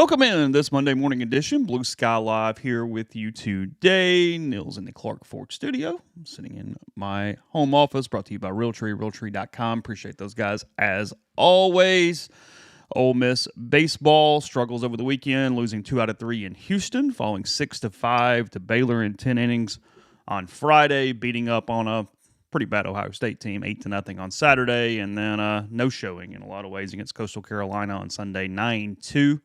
Welcome in this Monday morning edition. Blue Sky Live here with you today. Neil's in the Clark Ford studio. I'm sitting in my home office, brought to you by Realtree, Realtree.com. Appreciate those guys as always. Ole Miss baseball struggles over the weekend, losing 2 out of 3 in Houston, falling 6-5 to Baylor in 10 innings on Friday, beating up on a pretty bad Ohio State team, 8-0 on Saturday, and then no showing in a lot of ways against Coastal Carolina on Sunday, 9-2.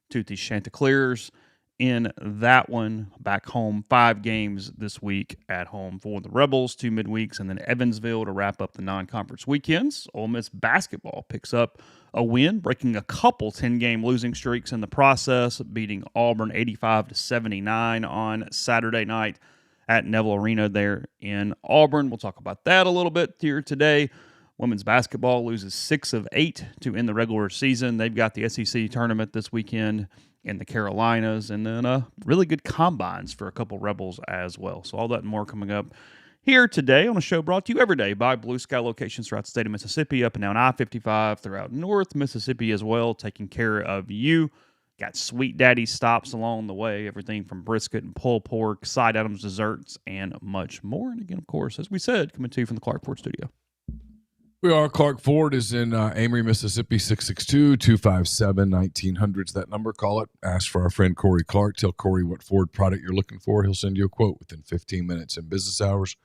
To the Chanticleers in that one. Back home, 5 games this week at home for the Rebels, 2 midweeks, and then Evansville to wrap up the non-conference weekends. Ole Miss basketball picks up a win, breaking a couple 10-game losing streaks in the process, beating Auburn 85-79 on Saturday night at Neville Arena there in Auburn. We'll talk about that a little bit here today. Women's basketball loses 6 of 8 to end the regular season. They've got the SEC tournament this weekend in the Carolinas, and then really good combines for a couple Rebels as well. So all that and more coming up here today on a show brought to you every day by Blue Sky locations throughout the state of Mississippi, up and down I-55, throughout North Mississippi as well, taking care of you. Got Sweet Daddy stops along the way, everything from brisket and pulled pork, side items, desserts, and much more. And again, of course, as we said, coming to you from the Clark Ford studio. We are. Clark Ford is in Amory, Mississippi, 662-257-1900. That number. Call it. Ask for our friend Corey Clark. Tell Corey what Ford product you're looking for. He'll send you a quote within 15 minutes in business hours.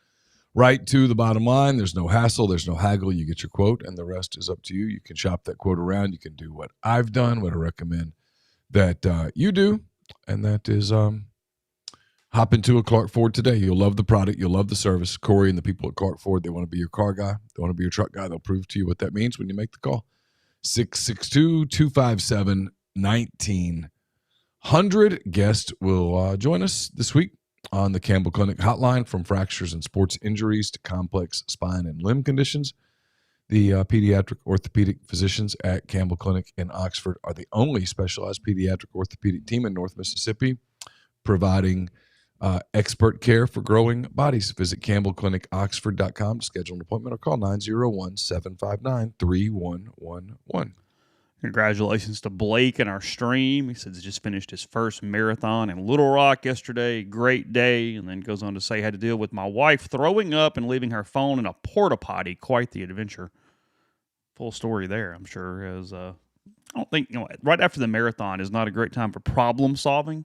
Right to the bottom line. There's no hassle. There's no haggle. You get your quote, and the rest is up to you. You can shop that quote around. You can do what I've done, what I recommend that you do, and that is hop into a Clark Ford today. You'll love the product. You'll love the service. Corey and the people at Clark Ford, they want to be your car guy. They want to be your truck guy. They'll prove to you what that means when you make the call. 662-257-1900. Guest will join us this week on the Campbell Clinic hotline, from fractures and sports injuries to complex spine and limb conditions. The pediatric orthopedic physicians at Campbell Clinic in Oxford are the only specialized pediatric orthopedic team in North Mississippi, providing expert care for growing bodies. Visit CampbellClinicOxford.com to schedule an appointment or call 901-759-3111. Congratulations to Blake in our stream. He says he just finished his first marathon in Little Rock yesterday. Great day. And then goes on to say, had to deal with my wife throwing up and leaving her phone in a porta potty. Quite the adventure. Full story there, I'm sure. As I don't think, right after the marathon is not a great time for problem solving.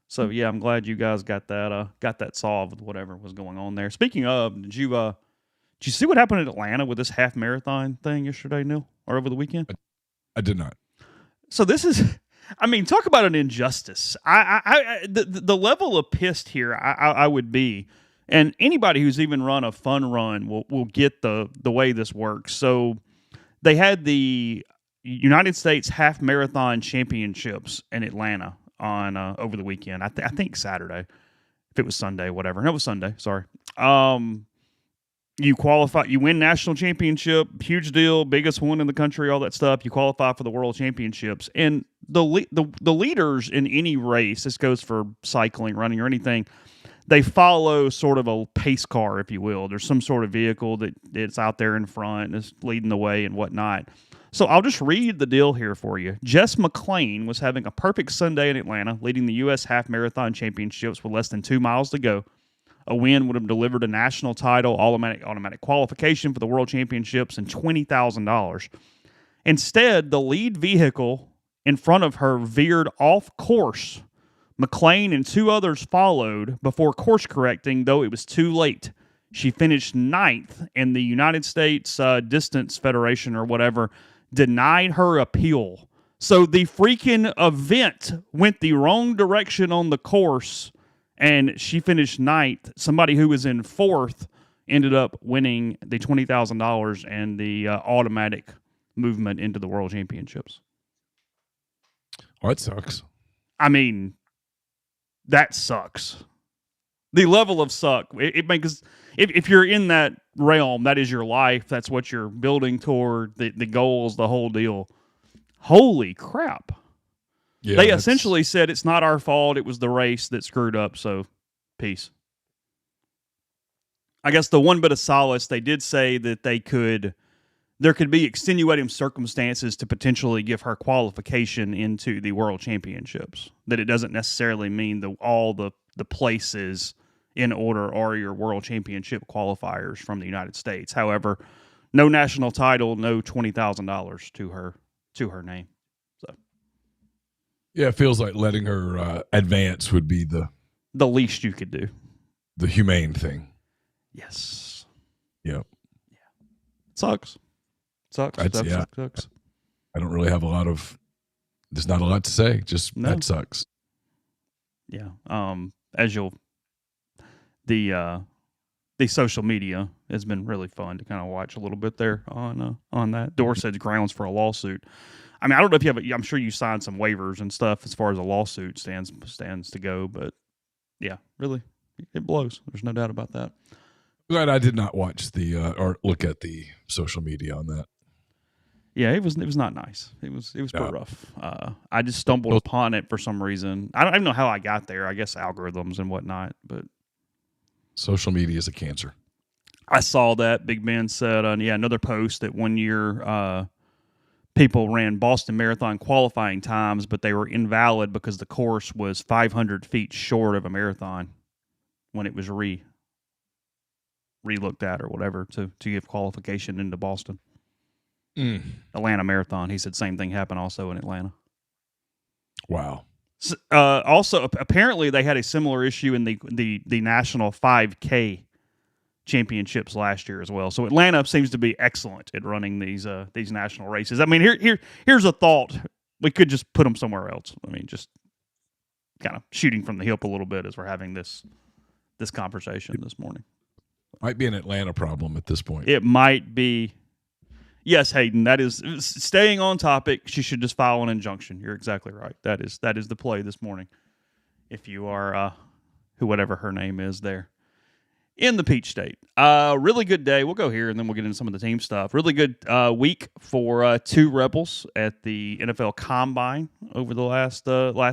So yeah, I'm glad you guys got that solved with whatever was going on there. Speaking of, did you see what happened in Atlanta with this half marathon thing yesterday, Neil, or over the weekend? I did not. So this is, talk about an injustice. The level of pissed here I would be, and anybody who's even run a fun run will get the way this works. So they had the United States Half Marathon Championships in Atlanta on over the weekend. I think Saturday. If it was Sunday, whatever. No, it was Sunday. Sorry. You qualify. You win national championship. Huge deal. Biggest one in the country. All that stuff. You qualify for the world championships. And the leaders in any race, this goes for cycling, running, or anything, they follow sort of a pace car, if you will. There's some sort of vehicle that's out there in front and is leading the way and whatnot. So I'll just read the deal here for you. Jess McClain was having a perfect Sunday in Atlanta, leading the U.S. Half Marathon Championships with less than 2 miles to go. A win would have delivered a national title, automatic qualification for the World Championships, and $20,000. Instead, the lead vehicle in front of her veered off course. McClain and 2 others followed before course correcting, though it was too late. She finished 9th, and the United States Distance Federation or whatever denied her appeal. So the freaking event went the wrong direction on the course, and she finished 9th. Somebody who was in 4th ended up winning the $20,000 and the automatic movement into the World Championships. Oh, it sucks. That sucks. The level of suck. It makes, if you're in that realm, that is your life. That's what you're building toward. The goals, the whole deal. Holy crap! Yeah, they essentially said it's not our fault. It was the race that screwed up. So, peace. I guess the one bit of solace, they did say that they could there could be extenuating circumstances to potentially give her qualification into the World Championships. That it doesn't necessarily mean that all the places in order are your World Championship qualifiers from the United States. However, no national title, no $20,000 to her name. So, yeah, it feels like letting her advance would be the least you could do. The humane thing. Yes. Yep. Yeah. Sucks. Sucks. I don't really have there's not a lot to say. Just that sucks. Yeah. As the social media has been really fun to kind of watch a little bit there on that. Dorset's grounds for a lawsuit. I mean, I don't know if you have. I'm sure you signed some waivers and stuff as far as a lawsuit stands to go, but yeah, really, it blows. There's no doubt about that. Glad I did not watch or look at the social media on that. Yeah, it was not nice. It was pretty rough. I just stumbled upon it for some reason. I don't even know how I got there. I guess algorithms and whatnot, but social media is a cancer. I saw that Big Ben said, another post that 1 year people ran Boston Marathon qualifying times, but they were invalid because the course was 500 feet short of a marathon when it was re-looked at or whatever to give qualification into Boston. Atlanta Marathon, he said same thing happened also in Atlanta. Wow. Also, apparently they had a similar issue in the national 5K championships last year as well. So Atlanta seems to be excellent at running these national races. I mean, here's a thought: we could just put them somewhere else. I mean, just kind of shooting from the hip a little bit as we're having this conversation this morning. Might be an Atlanta problem at this point. It might be. Yes, Hayden, that is staying on topic. She should just file an injunction. You're exactly right. That is the play this morning. If you are whatever her name is there in the Peach State. Really good day. We'll go here and then we'll get into some of the team stuff. Really good week for two Rebels at the NFL Combine over the last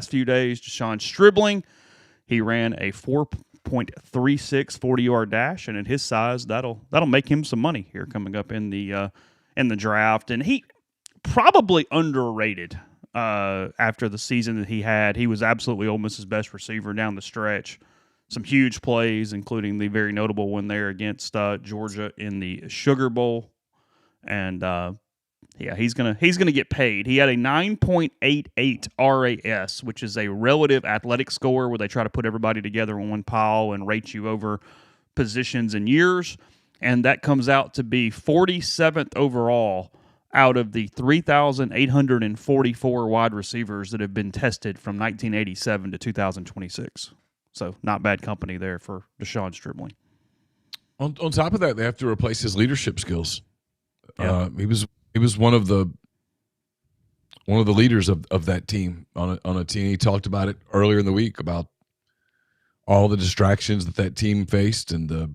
few days. Deshaun Stribling, he ran a 4.36 40-yard dash, and at his size, that'll make him some money here coming up in the draft. And he probably underrated after the season that he had. He was absolutely Ole Miss's best receiver down the stretch. Some huge plays, including the very notable one there against Georgia in the Sugar Bowl. And he's gonna get paid. He had a 9.88 RAS, which is a relative athletic score where they try to put everybody together in one pile and rate you over positions and years. And that comes out to be 47th overall out of the 3,844 wide receivers that have been tested from 1987 to 2026. So not bad company there for Deshaun Stribling. On top of that, they have to replace his leadership skills. Yeah. He was one of the leaders of that team on a team. He talked about it earlier in the week about all the distractions that team faced and the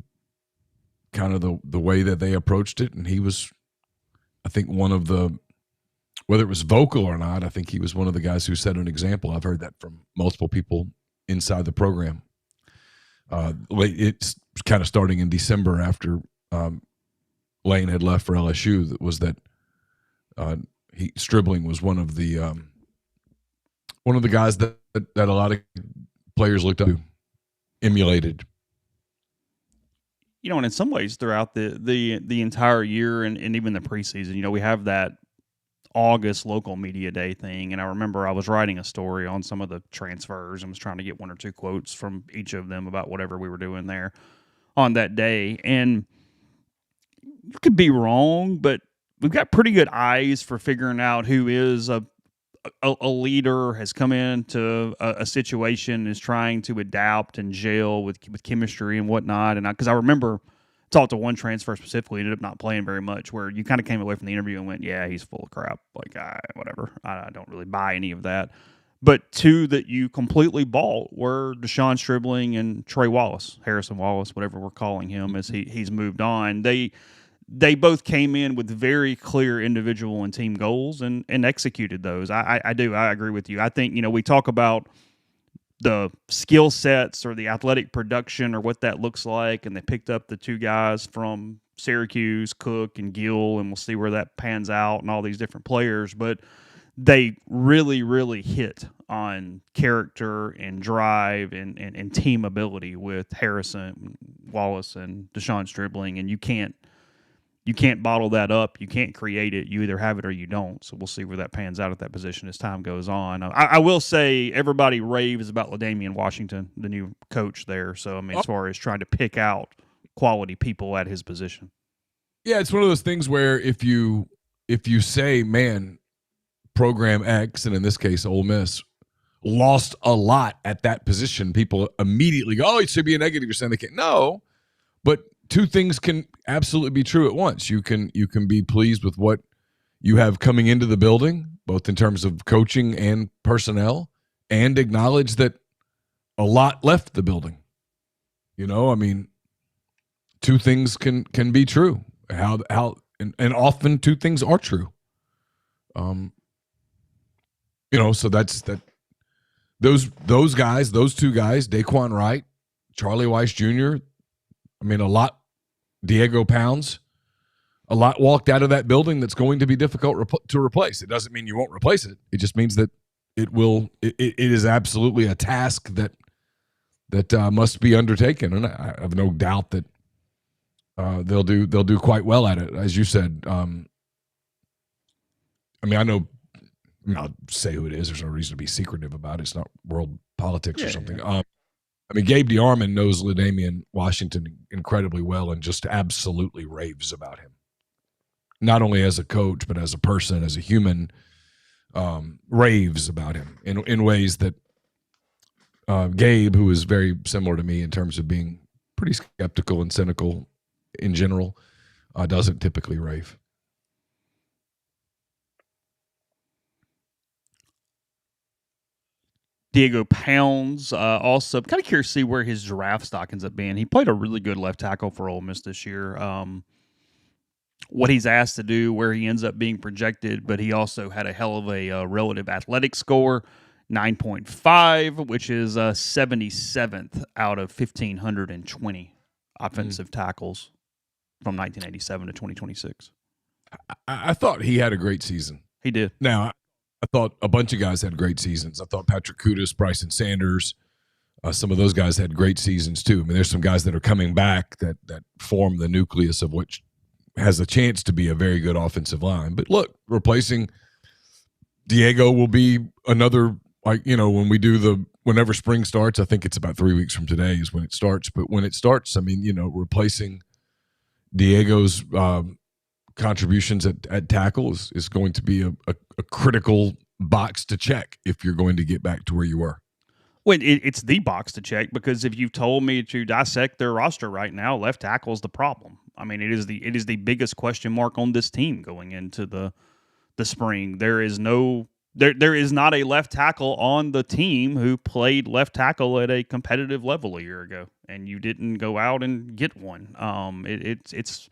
kind of the way that they approached it. And he was, I think, one of the, whether it was vocal or not, I think he was one of the guys who set an example. I've heard that from multiple people inside the program. It's kind of starting in December after Lane had left for LSU. That was that Stribling was one of the guys that a lot of players looked up to, emulated. And in some ways throughout the entire year and even the preseason, we have that August local media day thing. And I remember I was writing a story on some of the transfers and was trying to get one or two quotes from each of them about whatever we were doing there on that day. And you could be wrong, but we've got pretty good eyes for figuring out who is a leader, has come into a situation, is trying to adapt and gel with chemistry and whatnot. And because I remember talked to one transfer specifically, ended up not playing very much, where you kind of came away from the interview and went, yeah, he's full of crap. Like, whatever. I don't really buy any of that. But two that you completely bought were Deshaun Stribling and Trey Wallace, Harrison Wallace, whatever we're calling him as he's moved on. They both came in with very clear individual and team goals and executed those. I agree with you. I think, we talk about the skill sets or the athletic production or what that looks like, and they picked up the two guys from Syracuse, Cook and Gill, and we'll see where that pans out and all these different players. But they really, really hit on character and drive and team ability with Harrison, Wallace, and Deshaun Stribling, and you can't bottle that up. You can't create it. You either have it or you don't. So we'll see where that pans out at that position as time goes on. I will say everybody raves about LaDainian Washington, the new coach there. So, I mean, as far as trying to pick out quality people at his position. Yeah, it's one of those things where if you say, man, program X, and in this case, Ole Miss, lost a lot at that position, people immediately go, oh, it should be a negative. You're saying they can't. No, but two things can absolutely be true at once. You can be pleased with what you have coming into the building, both in terms of coaching and personnel, and acknowledge that a lot left the building. You know, I mean, two things can be true. And often two things are true. You know, so that's that. Those guys, those two guys, Daquan Wright, Charlie Weiss Jr. I mean, a lot. Diego Pounds, a lot walked out of that building that's going to be difficult to replace. It doesn't mean you won't replace it. It just means that it will. It is absolutely a task that must be undertaken, and I have no doubt that they'll do quite well at it, as you said. I mean, I know. I'll say who it is. There's no reason to be secretive about it. It's not world politics or something. Yeah. I mean, Gabe DeArmond knows LaDainian Washington incredibly well and just absolutely raves about him. Not only as a coach, but as a person, as a human, raves about him in ways that Gabe, who is very similar to me in terms of being pretty skeptical and cynical in general, doesn't typically rave. Diego Pounds, also kind of curious to see where his draft stock ends up being. He played a really good left tackle for Ole Miss this year. What he's asked to do, where he ends up being projected, but he also had a hell of a relative athletic score, 9.5, which is 77th out of 1,520 offensive tackles from 1987 to 2026. I thought he had a great season. He did. Now, I thought a bunch of guys had great seasons. I thought Patrick Kutas, Bryson Sanders, some of those guys had great seasons too. I mean, there's some guys that are coming back that form the nucleus of which has a chance to be a very good offensive line. But look, replacing Diego will be another, like, you know, whenever spring starts, I think it's about 3 weeks from today is when it starts. But when it starts, I mean, you know, replacing Diego's contributions at tackle is going to be a critical box to check if you're going to get back to where you were. Well, it's the box to check, because if you told me to dissect their roster right now, left tackle is the problem. I mean, it is the biggest question mark on this team going into the spring. There is not a left tackle on the team who played left tackle at a competitive level a year ago, and you didn't go out and get one. It's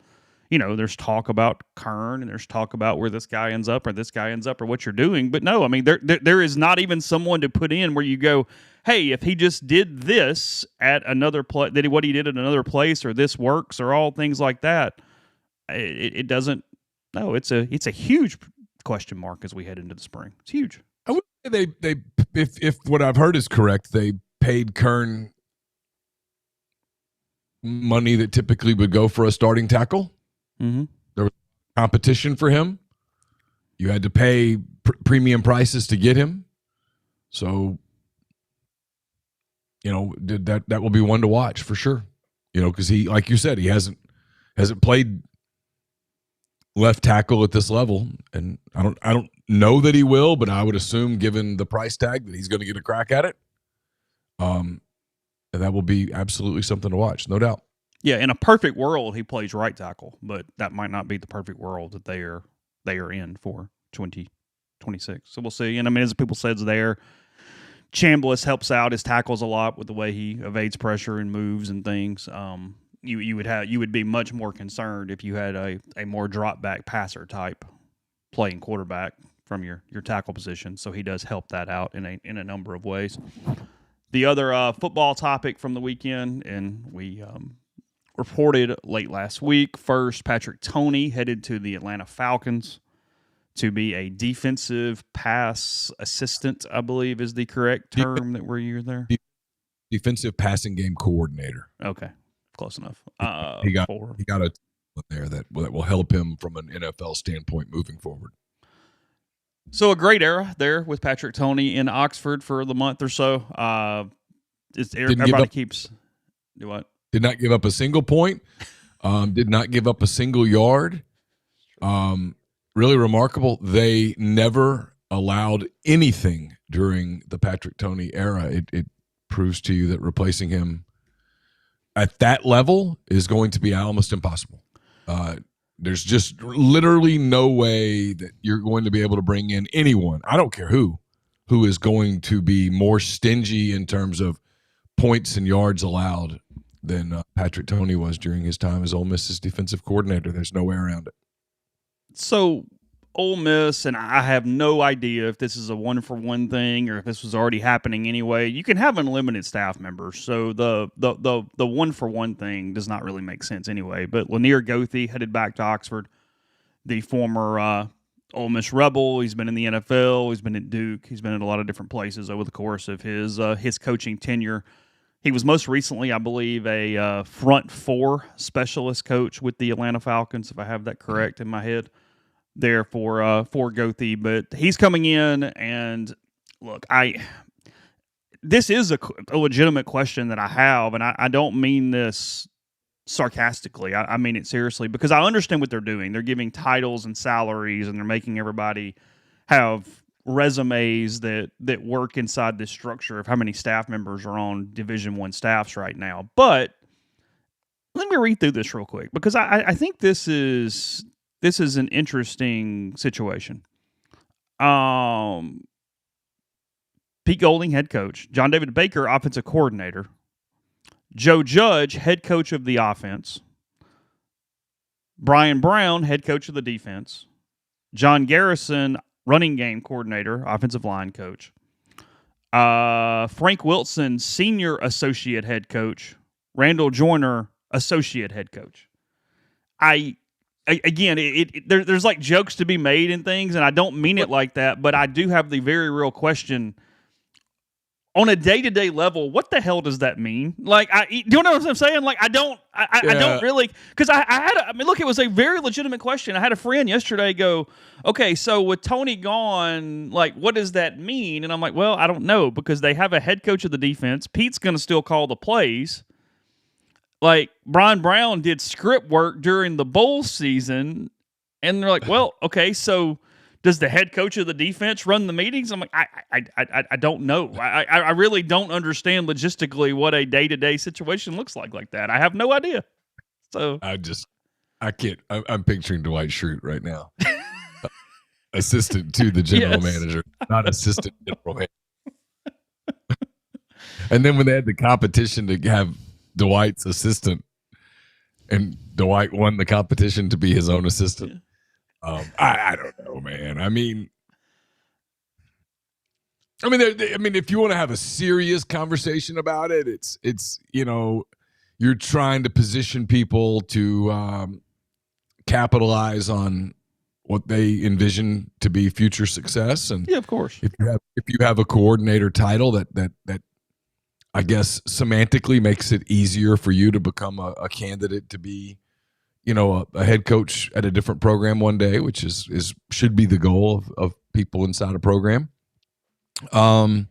you know, there's talk about Kern, and there's talk about where this guy ends up or this guy ends up or what you're doing. But no, I mean, there is not even someone to put in where you go, hey, if he just did this at another place, what he did at another place, or this works, or all things like that, it doesn't. No, it's a huge question mark as we head into the spring. It's huge. I would say they if what I've heard is correct, they paid Kern money that typically would go for a starting tackle. Mm-hmm. There was competition for him. You had to pay premium prices to get him. So, you know, that will be one to watch for sure. You know, because he, like you said, he hasn't played left tackle at this level, and I don't know that he will, but I would assume, given the price tag, that he's going to get a crack at it. And that will be absolutely something to watch, no doubt. Yeah, in a perfect world, he plays right tackle, but that might not be the perfect world that they are in for 2026. So we'll see. And I mean, as people said there, Chambliss helps out his tackles a lot with the way he evades pressure and moves and things. You would be much more concerned if you had a more drop back passer type playing quarterback from your tackle position. So he does help that out in a number of ways. The other football topic from the weekend, and we reported late last week. First, Patrick Toney headed to the Atlanta Falcons to be a defensive pass assistant, I believe is the correct term that we're using there. Defensive passing game coordinator. Okay, close enough. He got a there that will help him from an NFL standpoint moving forward. So a great era there with Patrick Toney in Oxford for the month or so. Everybody keeps do what? Did not give up a single point. Did not give up a single yard. Really remarkable. They never allowed anything during the Patrick Toney era. It proves to you that replacing him at that level is going to be almost impossible. There's just literally no way that you're going to be able to bring in anyone, I don't care who is going to be more stingy in terms of points and yards allowed than Patrick Toney was during his time as Ole Miss's defensive coordinator. There's no way around it. So Ole Miss, and I have no idea if this is a one-for-one thing or if this was already happening anyway. You can have unlimited staff members, so the one-for-one thing does not really make sense anyway. But Lanier Goethe headed back to Oxford, the former Ole Miss Rebel. He's been in the NFL. He's been at Duke. He's been at a lot of different places over the course of his coaching tenure. He was most recently, I believe, a front four specialist coach with the Atlanta Falcons, if I have that correct in my head. There for Goethe, but he's coming in, and look, this is a legitimate question that I have, and I don't mean this sarcastically. I mean it seriously, because I understand what they're doing. They're giving titles and salaries, and they're making everybody have resumes that work inside this structure of how many staff members are on Division I staffs right now. But let me read through this real quick, because I think this is an interesting situation. Pete Golding, head coach. John David Baker, offensive coordinator. Joe Judge, head coach of the offense. Brian Brown, head coach of the defense. John Garrison, running game coordinator, offensive line coach. Frank Wilson, senior associate head coach. Randall Joyner, associate head coach. Again, there's like jokes to be made and things, and I don't mean it like that, but I do have the very real question. On a day-to-day level, what the hell does that mean? Like, do you know what I'm saying? Like, I don't really, because look, it was a very legitimate question. I had a friend yesterday go, okay, so with Toney gone, like, what does that mean? And I'm like, well, I don't know, because they have a head coach of the defense. Pete's going to still call the plays. Like, Brian Brown did script work during the bowl season, and they're like, well, okay, so does the head coach of the defense run the meetings? I'm like, I don't know. I really don't understand logistically what a day-to-day situation looks like that. I have no idea. So I can't. I'm picturing Dwight Schrute right now. Assistant to the general manager, not assistant general manager. And then when they had the competition to have Dwight's assistant, and Dwight won the competition to be his own assistant. Yeah. I don't know, man. I mean, if you want to have a serious conversation about it, it's you're trying to position people to capitalize on what they envision to be future success, and yeah, of course, if you have a coordinator title that I guess semantically makes it easier for you to become a candidate to be, a head coach at a different program one day, which should be the goal of people inside a program. On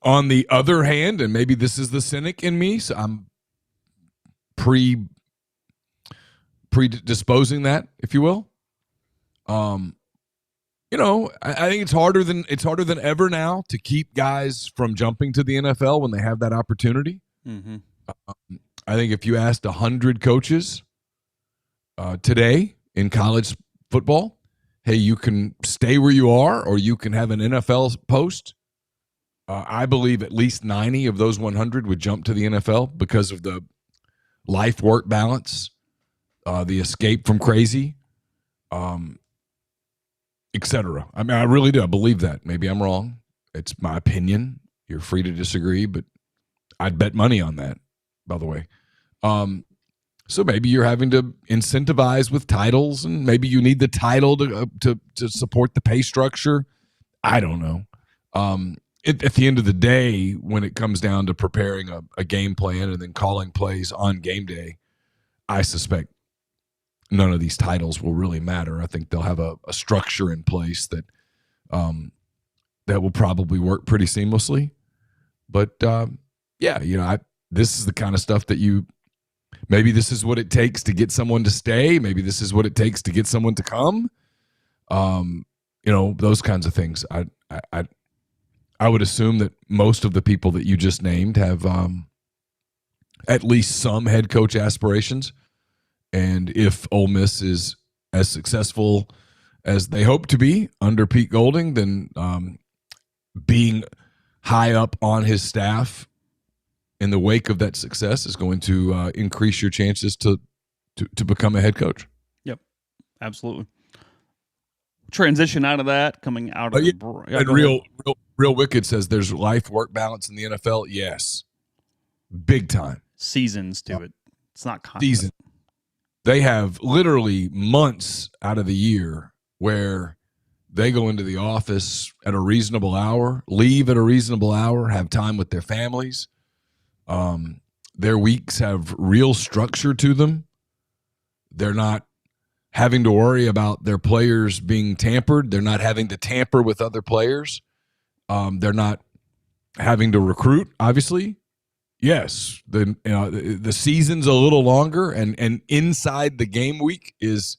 the other hand, and maybe this is the cynic in me, so I'm predisposing that, if you will. I think it's harder than ever now to keep guys from jumping to the NFL when they have that opportunity. Mm-hmm. I think if you asked 100 coaches today in college football, hey, you can stay where you are or you can have an NFL post, I believe at least 90 of those 100 would jump to the NFL because of the life-work balance, the escape from crazy, etc. I mean, I really do. I believe that. Maybe I'm wrong. It's my opinion. You're free to disagree, but I'd bet money on that, by the way. So maybe you're having to incentivize with titles, and maybe you need the title to support the pay structure. I don't know. At the end of the day, when it comes down to preparing a game plan and then calling plays on game day, I suspect none of these titles will really matter. I think they'll have a structure in place that will probably work pretty seamlessly. But this is the kind of stuff that maybe this is what it takes to get someone to stay. Maybe this is what it takes to get someone to come. Those kinds of things. I would assume that most of the people that you just named have at least some head coach aspirations. And if Ole Miss is as successful as they hope to be under Pete Golding, then being high up on his staff in the wake of that success is going to increase your chances to become a head coach. Yep, absolutely. Transition out of that, coming out of and real wicked says there's life-work balance in the NFL. Yes, big time. Seasons to it. It's not constant. Season. They have literally months out of the year where they go into the office at a reasonable hour, leave at a reasonable hour, have time with their families. Their weeks have real structure to them. They're not having to worry about their players being tampered. They're not having to tamper with other players. They're not having to recruit, obviously. Yes, the season's a little longer, and inside the game week is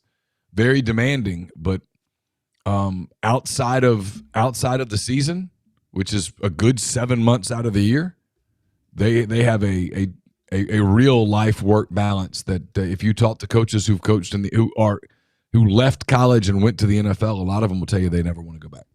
very demanding. But outside of the season, which is a good 7 months out of the year, they have a real life work balance that if you talk to coaches who've coached who left college and went to the NFL, a lot of them will tell you they never want to go back.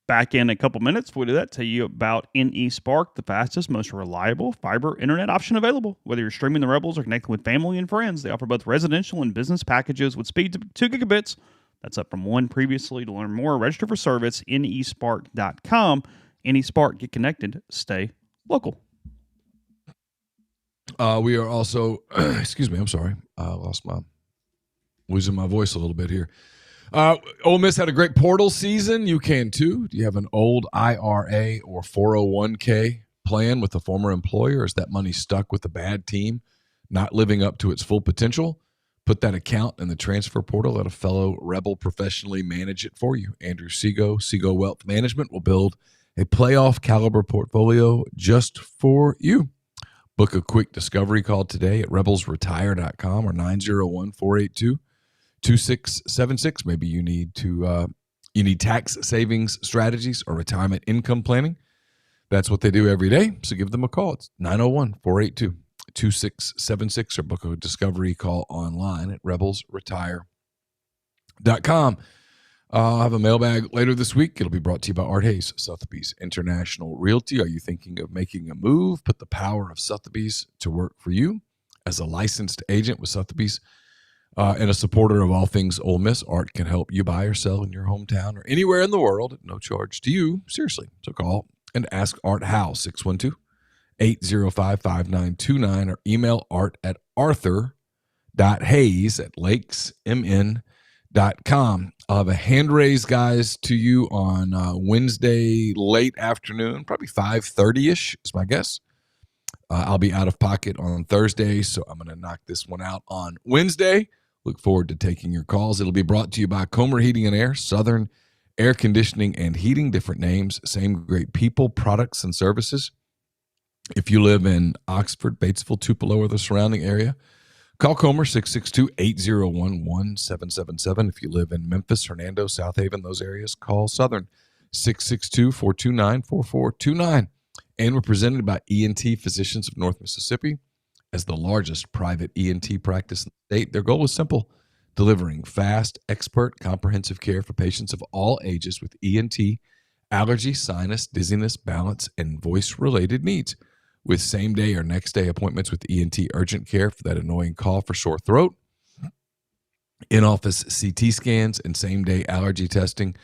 Back in a couple minutes, we'll do that. Tell you about NeSpark, the fastest, most reliable fiber internet option available. Whether you're streaming the Rebels or connecting with family and friends, they offer both residential and business packages with speed to 2 gigabits. That's up from 1 previously. To learn more, register for service, nespark.com. NeSpark, get connected, stay local. We are also, excuse me, I'm sorry. Losing my voice a little bit here. Ole Miss had a great portal season. You can too. Do you have an old IRA or 401k plan with a former employer? Is that money stuck with a bad team, not living up to its full potential? Put that account in the transfer portal. Let a fellow Rebel professionally manage it for you. Andrew Seago Wealth Management will build a playoff caliber portfolio just for you. Book a quick discovery call today at rebelsretire.com or 901-482-2676. Maybe you need tax savings strategies or retirement income planning. That's what they do every day. So give them a call. It's 901-482-2676 or book a discovery call online at rebelsretire.com. I'll have a mailbag later this week. It'll be brought to you by Art Hayes, Sotheby's International Realty. Are you thinking of making a move? Put the power of Sotheby's to work for you. As a licensed agent with Sotheby's and a supporter of all things Ole Miss, Art can help you buy or sell in your hometown or anywhere in the world at no charge to you. Seriously. So call and ask Art how, 612-805-5929 or email art at arthur.hayes@lakesmn.com. I'll have a hand raise, guys, to you on Wednesday late afternoon, probably 5:30-ish is my guess. I'll be out of pocket on Thursday, so I'm going to knock this one out on Wednesday. Look forward to taking your calls. It'll be brought to you by Comer Heating and Air, Southern Air Conditioning and Heating, different names, same great people, products, and services. If you live in Oxford, Batesville, Tupelo, or the surrounding area, call Comer, 662-801-1777. If you live in Memphis, Hernando, South Haven, those areas, call Southern, 662-429-4429. And we're presented by ENT Physicians of North Mississippi as the largest private ENT practice in the state. Their goal is simple: delivering fast, expert, comprehensive care for patients of all ages with ENT, allergy, sinus, dizziness, balance, and voice-related needs. With same-day or next-day appointments with ENT urgent care for that annoying cough or sore throat, in-office CT scans, and same-day allergy testing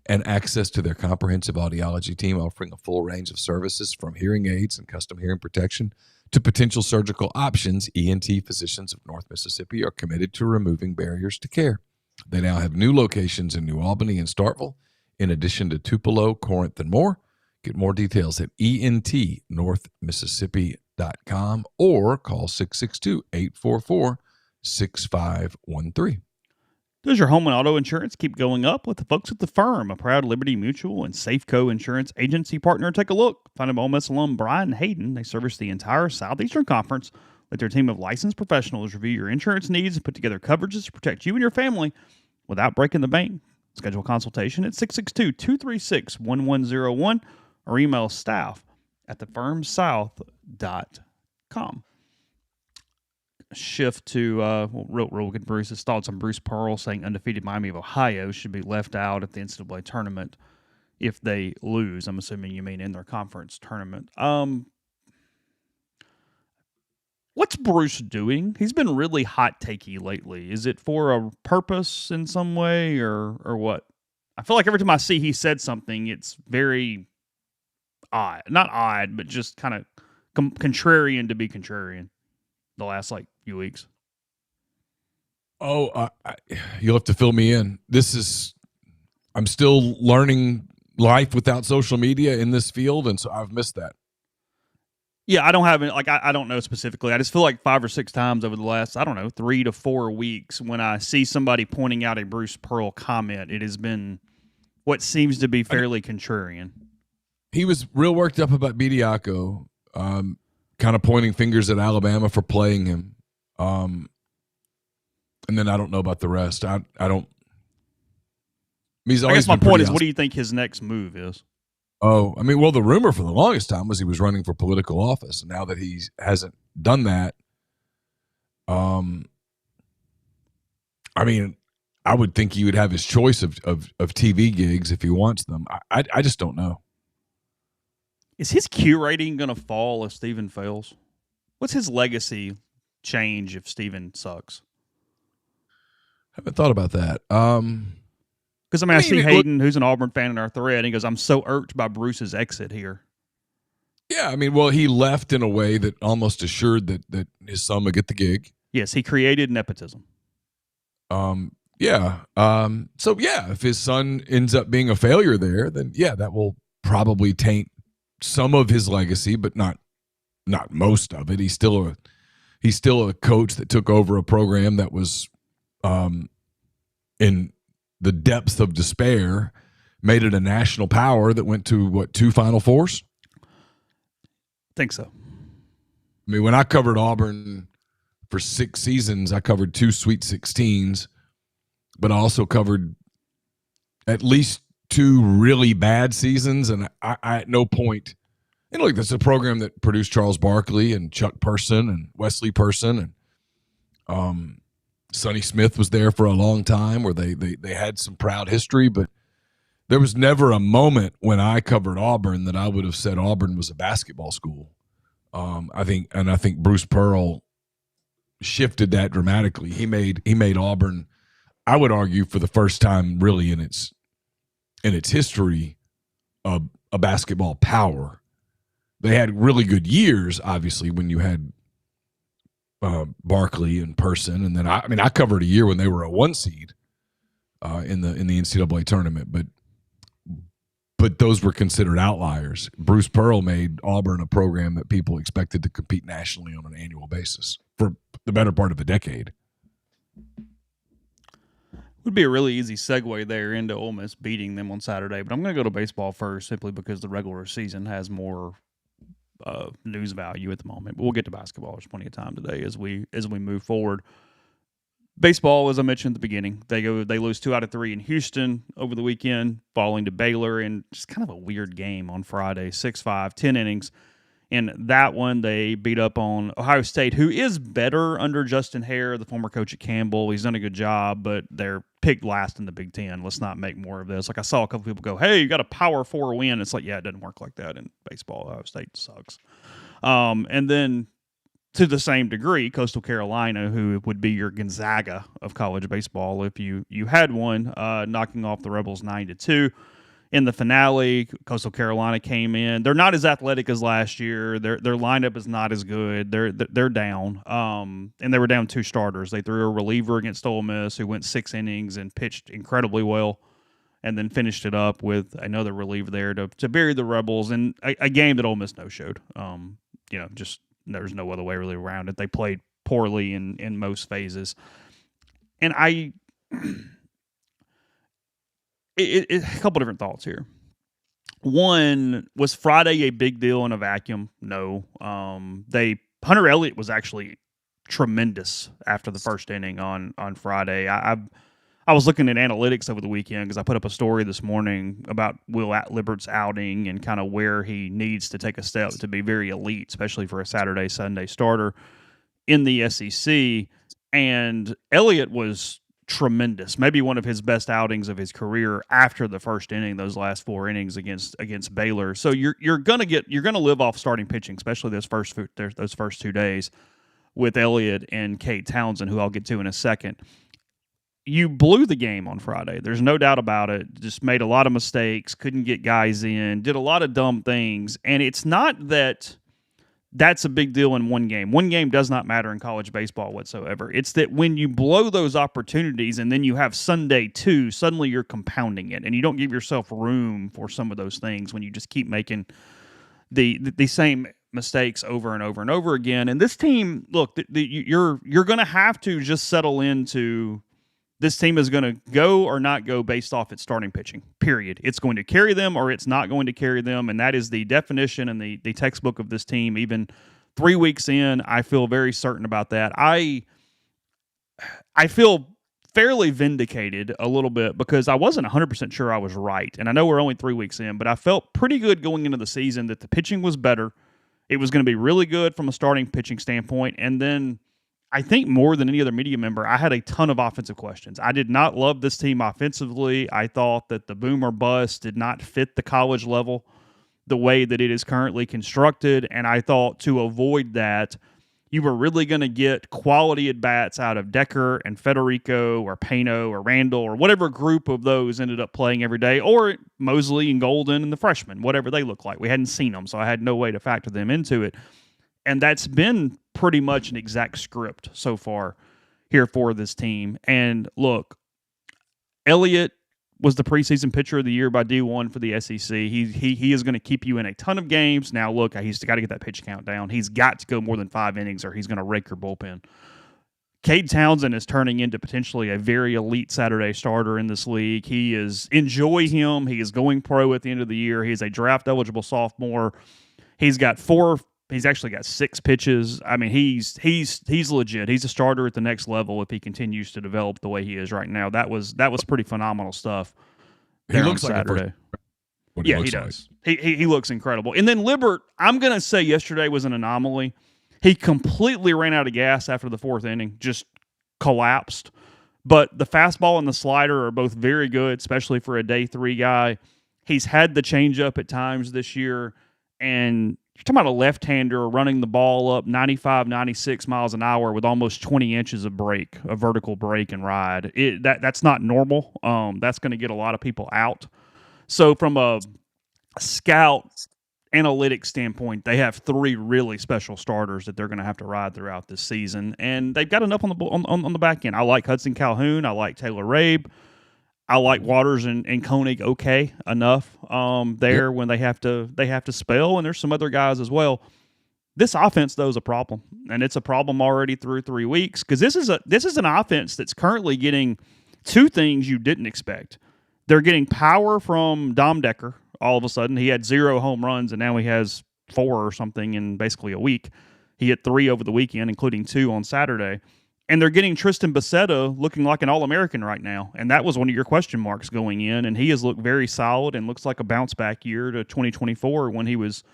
and access to their comprehensive audiology team, offering a full range of services from hearing aids and custom hearing protection to potential surgical options. ENT physicians of North Mississippi are committed to removing barriers to care. They now have new locations in New Albany and Starkville, in addition to Tupelo, Corinth, and more. Get more details at entnorthmississippi.com or call 662-844-6513. Does your home and auto insurance keep going up? With the folks at the firm, a proud Liberty Mutual and Safeco insurance agency partner. Take a look. Find them Ole Miss alum Brian Hayden. They service the entire Southeastern Conference. Let their team of licensed professionals review your insurance needs and put together coverages to protect you and your family without breaking the bank. Schedule a consultation at 662-236-1101 or email staff@thefirmsouth.com. Shift to real good Bruce's thoughts on Bruce Pearl saying undefeated Miami of Ohio should be left out at the NCAA tournament if they lose. I'm assuming you mean in their conference tournament. What's Bruce doing? He's been really hot takey lately. Is it for a purpose in some way or what? I feel like every time I see he said something, it's very odd. Not odd, but just kind of contrarian to be contrarian the last few weeks. You'll have to fill me in. I'm still learning life without social media in this field, and so I've missed that. Yeah, I don't have it. I don't know specifically. I just feel like 5 or 6 times over the last, 3 to 4 weeks when I see somebody pointing out a Bruce Pearl comment, it has been what seems to be fairly contrarian. He was real worked up about Bediako, kind of pointing fingers at Alabama for playing him. And then I don't know about the rest. I don't. I guess my point is, what do you think his next move is? The rumor for the longest time was he was running for political office. Now that he hasn't done that, I would think he would have his choice of TV gigs if he wants them. I just don't know. Is his Q rating going to fall if Steven fails? What's his legacy change if Steven sucks? I haven't thought about that. Because I see Hayden, who's an Auburn fan in our thread, and he goes, I'm so irked by Bruce's exit here. Yeah, he left in a way that almost assured that his son would get the gig. Yes, he created nepotism. If his son ends up being a failure there, then that will probably taint some of his legacy, but not most of it. He's still a coach that took over a program that was in the depths of despair, made it a national power that went to 2 Final Fours? Think so. When I covered Auburn for 6 seasons, I covered 2 Sweet 16s, but I also covered at least 2 really bad seasons. And I at no point, that's a program that produced Charles Barkley and Chuck Person and Wesley Person, and Sonny Smith was there for a long time where they had some proud history, but there was never a moment when I covered Auburn that I would have said Auburn was a basketball school. I think Bruce Pearl shifted that dramatically. He made Auburn, I would argue, for the first time really in its history, a basketball power. They had really good years, obviously, when you had Barkley and Person, and then I covered a year when they were a 1 seed in the NCAA tournament, but those were considered outliers. Bruce Pearl made Auburn a program that people expected to compete nationally on an annual basis for the better part of a decade. Would be a really easy segue there into Ole Miss beating them on Saturday, but I'm going to go to baseball first simply because the regular season has more news value at the moment. But we'll get to basketball. There's plenty of time today as we move forward. Baseball, as I mentioned at the beginning, they lose 2 out of 3 in Houston over the weekend, falling to Baylor in just kind of a weird game on Friday, 6-5, 10 innings. In that one, they beat up on Ohio State, who is better under Justin Hare, the former coach at Campbell. He's done a good job, but they're picked last in the Big Ten. Let's not make more of this. I saw a couple people go, hey, you got a Power 4 win. It's it doesn't work like that in baseball. Ohio State sucks. And then to the same degree, Coastal Carolina, who would be your Gonzaga of college baseball if you had one, knocking off the Rebels 9-2. in the finale, Coastal Carolina came in. They're not as athletic as last year. Their lineup is not as good. They're down. And they were down 2 starters. They threw a reliever against Ole Miss who went 6 innings and pitched incredibly well, and then finished it up with another reliever there to bury the Rebels in a game that Ole Miss no-showed. Just there's no other way really around it. They played poorly in most phases. And a couple different thoughts here. One, was Friday a big deal in a vacuum? No. Hunter Elliott was actually tremendous after the first inning on Friday. I was looking at analytics over the weekend because I put up a story this morning about Will Libert's outing and kind of where he needs to take a step to be very elite, especially for a Saturday, Sunday starter in the SEC. And Elliott was tremendous, maybe one of his best outings of his career after the first inning, those last 4 innings against Baylor. So you're gonna live off starting pitching, especially those first 2 days with Elliott and Cade Townsend, who I'll get to in a second. You blew the game on Friday. There's no doubt about it. Just made a lot of mistakes, couldn't get guys in, did a lot of dumb things. And it's not that that's a big deal in one game. One game does not matter in college baseball whatsoever. It's that when you blow those opportunities and then you have Sunday too, suddenly you're compounding it, and you don't give yourself room for some of those things when you just keep making the same mistakes over and over and over again. And this team, look, you're going to have to just settle into this team is going to go or not go based off its starting pitching, period. It's going to carry them or it's not going to carry them, and that is the definition and the textbook of this team. Even 3 weeks in, I feel very certain about that. I feel fairly vindicated a little bit because I wasn't 100% sure I was right, and I know we're only 3 weeks in, but I felt pretty good going into the season that the pitching was better. It was going to be really good from a starting pitching standpoint, and then I think more than any other media member, I had a ton of offensive questions. I did not love this team offensively. I thought that the boom or bust did not fit the college level the way that it is currently constructed, and I thought to avoid that, you were really going to get quality at-bats out of Decker and Federico or Pano or Randall or whatever group of those ended up playing every day, or Mosley and Golden and the freshmen, whatever they look like. We hadn't seen them, so I had no way to factor them into it. And that's been pretty much an exact script so far here for this team. And look, Elliott was the preseason pitcher of the year by D1 for the SEC. He is going to keep you in a ton of games. Now, look, he's got to get that pitch count down. He's got to go more than 5 innings or he's going to rake your bullpen. Cade Townsend is turning into potentially a very elite Saturday starter in this league. Enjoy him. He is going pro at the end of the year. He is a draft-eligible sophomore. He's actually got 6 pitches. I mean, he's legit. He's a starter at the next level if he continues to develop the way he is right now. That was pretty phenomenal stuff. He looks on Saturday. Yeah, he does. He looks incredible. And then Libert, I'm gonna say yesterday was an anomaly. He completely ran out of gas after the 4th inning, just collapsed. But the fastball and the slider are both very good, especially for a day 3 guy. He's had the changeup at times this year, and you're talking about a left-hander running the ball up 95, 96 miles an hour with almost 20 inches of break, a vertical break and ride. That's not normal. That's going to get a lot of people out. So from a scout analytics standpoint, they have 3 really special starters that they're going to have to ride throughout this season, and they've got enough on the back end. I like Hudson Calhoun. I like Taylor Rabe. I like Waters and Koenig okay enough there when they have to spell, and there's some other guys as well. This offense, though, is a problem, and it's a problem already through 3 weeks because this is an offense that's currently getting 2 things you didn't expect. They're getting power from Dom Decker. All of a sudden, he had 0 home runs, and now he has 4 or something in basically a week. He hit 3 over the weekend, including 2 on Saturday. And they're getting Tristan Bassetta looking like an All-American right now. And that was one of your question marks going in. And he has looked very solid and looks like a bounce-back year to 2024 when he was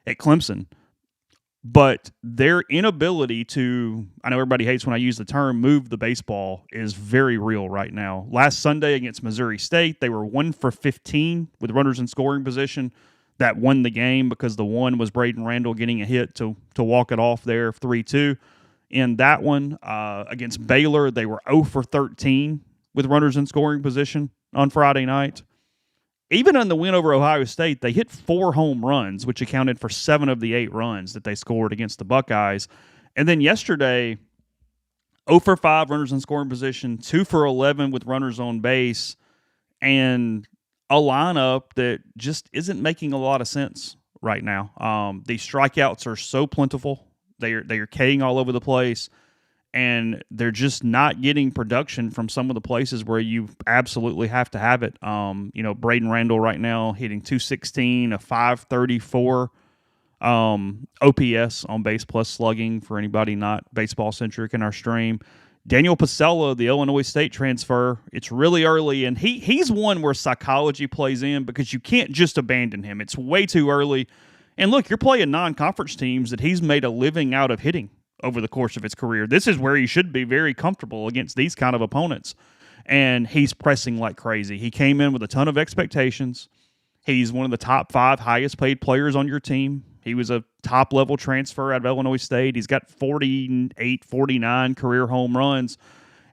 at Clemson. But their inability to, I know everybody hates when I use the term, move the baseball is very real right now. Last Sunday against Missouri State, they were 1 for 15 with runners in scoring position. That won the game because the one was Braden Randall getting a hit to walk it off there, 3-2. In that one, against Baylor, they were 0 for 13 with runners in scoring position on Friday night. even on the win over Ohio State, they hit 4 home runs, which accounted for 7 of the 8 runs that they scored against the Buckeyes. And then yesterday, 0 for 5 runners in scoring position, 2 for 11 with runners on base, and a lineup that just isn't making a lot of sense right now. These strikeouts are so plentiful. They are K-ing all over the place, and they're just not getting production from some of the places where you absolutely have to have it. Braden Randall right now hitting 216, a 534 OPS on base plus slugging for anybody not baseball centric in our stream. Daniel Pasella, the Illinois State transfer, it's really early, and he's one where psychology plays in because you can't just abandon him. It's way too early. And look, you're playing non-conference teams that he's made a living out of hitting over the course of his career. This is where he should be very comfortable against these kind of opponents. And he's pressing like crazy. He came in with a ton of expectations. He's one of the top 5 highest paid players on your team. He was a top-level transfer out of Illinois State. He's got 48, 49 career home runs.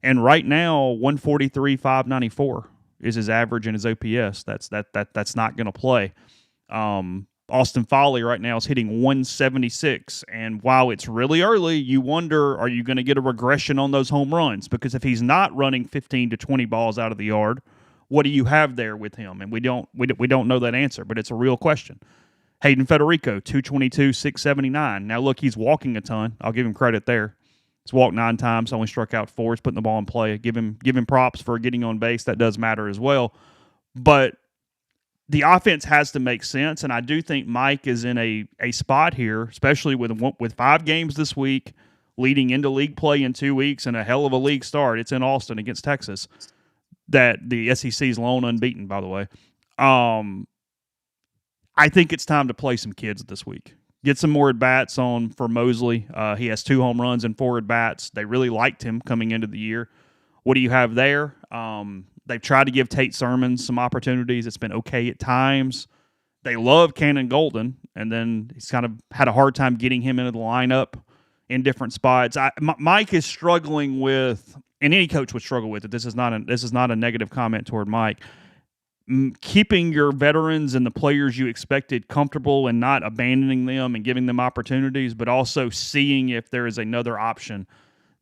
And right now, 143, 594 is his average and his OPS. That's not going to play. Austin Foley right now is hitting 176. And while it's really early, you wonder, are you going to get a regression on those home runs? Because if he's not running 15 to 20 balls out of the yard, what do you have there with him? And we don't know that answer, but it's a real question. Hayden Federico, 222, 679. Now, look, he's walking a ton. I'll give him credit there. He's walked 9 times, only struck out 4. He's putting the ball in play. Give him props for getting on base. That does matter as well. But the offense has to make sense, and I do think Mike is in a spot here, especially with 5 games this week, leading into league play in 2 weeks, and a hell of a league start. It's in Austin against Texas. That the SEC's lone unbeaten, by the way. I think it's time to play some kids this week. Get some more at-bats on for Mosley. He has 2 home runs and 4 at-bats. They really liked him coming into the year. What do you have there? They've tried to give Tate Sermon some opportunities. It's been okay at times. They love Cannon Golden, and then he's kind of had a hard time getting him into the lineup in different spots. Mike is struggling with, and any coach would struggle with it. This is not a negative comment toward Mike. Keeping your veterans and the players you expected comfortable and not abandoning them and giving them opportunities, but also seeing if there is another option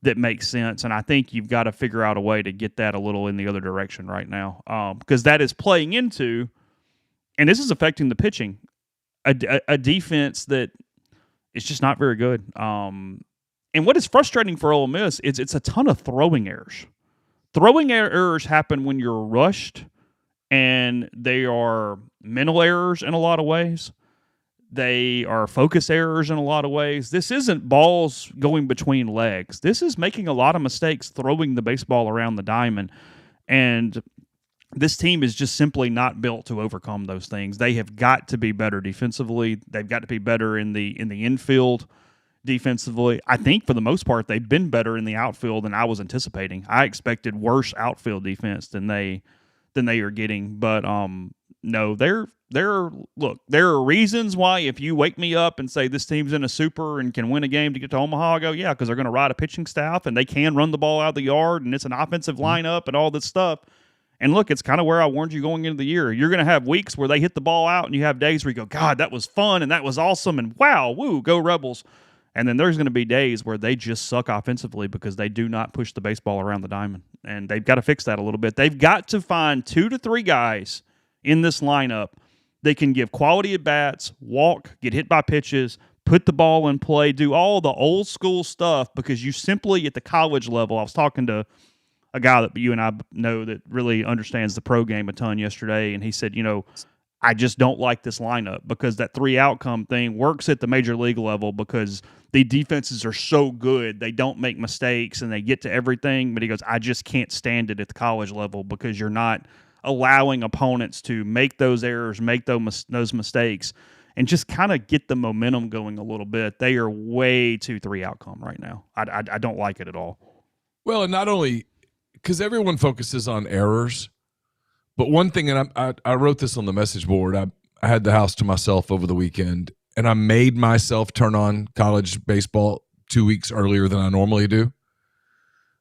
that makes sense. And I think you've got to figure out a way to get that a little in the other direction right now, because that is playing into, and this is affecting the pitching, a defense that is just not very good. And what is frustrating for Ole Miss is it's a ton of throwing errors. Throwing errors happen when you're rushed, and they are mental errors in a lot of ways. They are focus errors in a lot of ways. This isn't balls going between legs. This is making a lot of mistakes throwing the baseball around the diamond. And this team is just simply not built to overcome those things. They have got to be better defensively. They've got to be better in the infield defensively. I think for the most part, they've been better in the outfield than I was anticipating. I expected worse outfield defense than they are getting. But no, there are reasons why if you wake me up and say this team's in a super and can win a game to get to Omaha, I go, yeah, because they're going to ride a pitching staff and they can run the ball out of the yard and it's an offensive lineup and all this stuff. And look, it's kind of where I warned you going into the year. You're going to have weeks where they hit the ball out and you have days where you go, God, that was fun and that was awesome and wow, woo, go Rebels. And then there's going to be days where they just suck offensively because they do not push the baseball around the diamond. And they've got to fix that a little bit. They've got to find 2 to 3 guys in this lineup that can give quality at-bats, walk, get hit by pitches, put the ball in play, do all the old school stuff, because you simply at the college level, I was talking to a guy that you and I know that really understands the pro game a ton yesterday, and he said, I just don't like this lineup because that 3 outcome thing works at the major league level because the defenses are so good. They don't make mistakes and they get to everything. But he goes, I just can't stand it at the college level because you're not allowing opponents to make those errors, make those mistakes, and just kind of get the momentum going a little bit. They are way too 3 outcome right now. I don't like it at all. Well, and not only because everyone focuses on errors, but one thing, and I wrote this on the message board, I had the house to myself over the weekend, and I made myself turn on college baseball 2 weeks earlier than I normally do.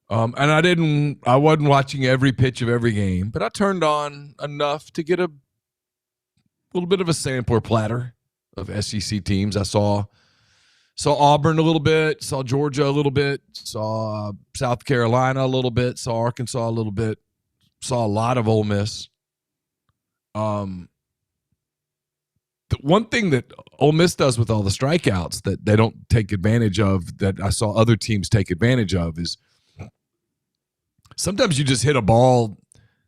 And I wasn't watching every pitch of every game, but I turned on enough to get a little bit of a sampler platter of SEC teams. I saw Auburn a little bit, saw Georgia a little bit, saw South Carolina a little bit, saw Arkansas a little bit, saw a lot of Ole Miss. The one thing that Ole Miss does with all the strikeouts that they don't take advantage of, that I saw other teams take advantage of, is sometimes you just hit a ball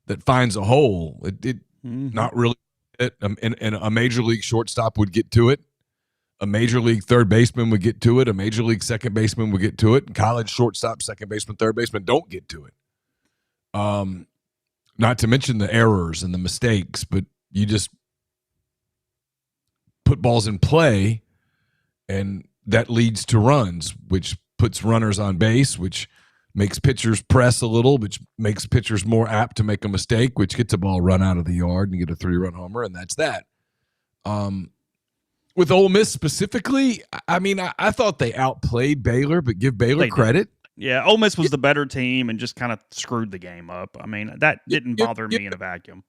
that finds a hole. It not really it, and a major league shortstop would get to it. A major league third baseman would get to it. A major league second baseman would get to it. And college shortstop, second baseman, third baseman don't get to it. Not to mention the errors and the mistakes, but you just put balls in play, and that leads to runs, which puts runners on base, which makes pitchers press a little, which makes pitchers more apt to make a mistake, which gets a ball run out of the yard and you get a 3-run homer, and that's that. With Ole Miss specifically, I mean, I thought they outplayed Baylor, but give Baylor credit. Yeah, Ole Miss was the better team and just kind of screwed the game up. I mean, that didn't bother me in a vacuum.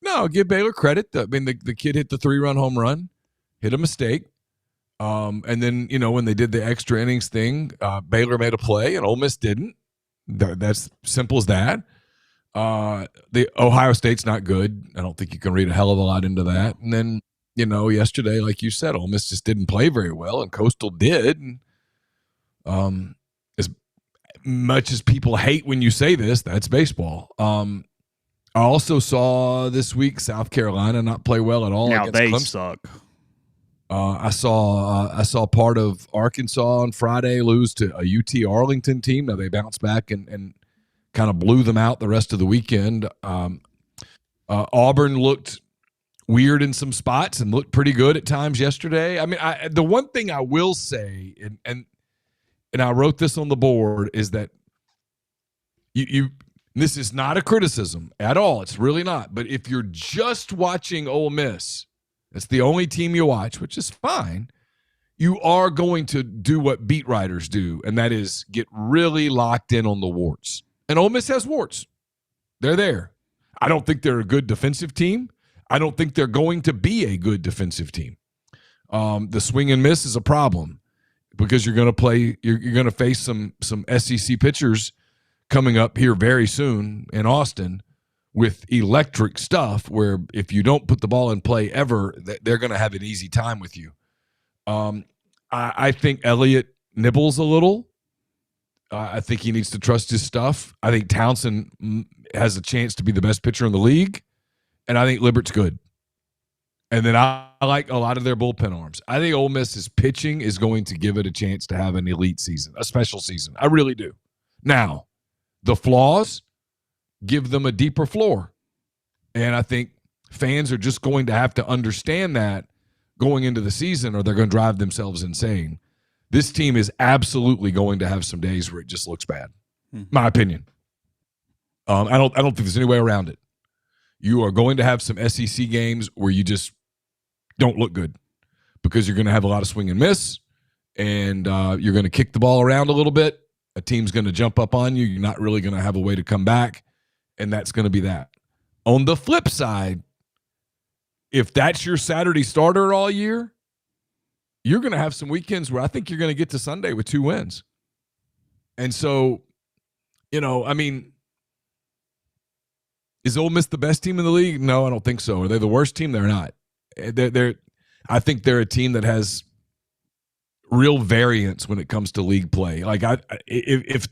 No, give Baylor credit. I mean, the kid hit the 3-run home run, hit a mistake. And then, when they did the extra innings thing, Baylor made a play and Ole Miss didn't. That's simple as that. The Ohio State's not good. I don't think you can read a hell of a lot into that. And then, yesterday, like you said, Ole Miss just didn't play very well, and Coastal did. And, as much as people hate when you say this, that's baseball. I also saw this week South Carolina not play well at all. Now against they Clemson. suck. I saw part of Arkansas on Friday lose to a UT Arlington team. Now they bounced back and kind of blew them out the rest of the weekend. Auburn looked weird in some spots and looked pretty good at times yesterday. I mean, the one thing I will say, and I wrote this on the board, is that you this is not a criticism at all. It's really not. But if you're just watching Ole Miss, it's the only team you watch, which is fine. You are going to do what beat writers do, and that is get really locked in on the warts. And Ole Miss has warts. They're there. I don't think they're a good defensive team. I don't think they're going to be a good defensive team. The swing and miss is a problem because you're going to face some SEC pitchers coming up here very soon in Austin with electric stuff where if you don't put the ball in play ever, they're going to have an easy time with you. I think Elliott nibbles a little. I think he needs to trust his stuff. I think Townsend has a chance to be the best pitcher in the league, and I think Libert's good. And then I like a lot of their bullpen arms. I think Ole Miss's pitching is going to give it a chance to have an elite season, a special season. I really do. Now, the flaws give them a deeper floor. And I think fans are just going to have to understand that going into the season, or they're going to drive themselves insane. This team is absolutely going to have some days where it just looks bad. My opinion. I don't think there's any way around it. You are going to have some SEC games where you just don't look good because you're going to have a lot of swing and miss, and you're going to kick the ball around a little bit. A team's going to jump up on you. You're not really going to have a way to come back, and that's going to be that. On the flip side, if that's your Saturday starter all year, you're going to have some weekends where I think you're going to get to Sunday with 2 wins. And so, I mean, is Ole Miss the best team in the league? No, I don't think so. Are they the worst team? They're not. I think they're a team that has real variance when it comes to league play. Like if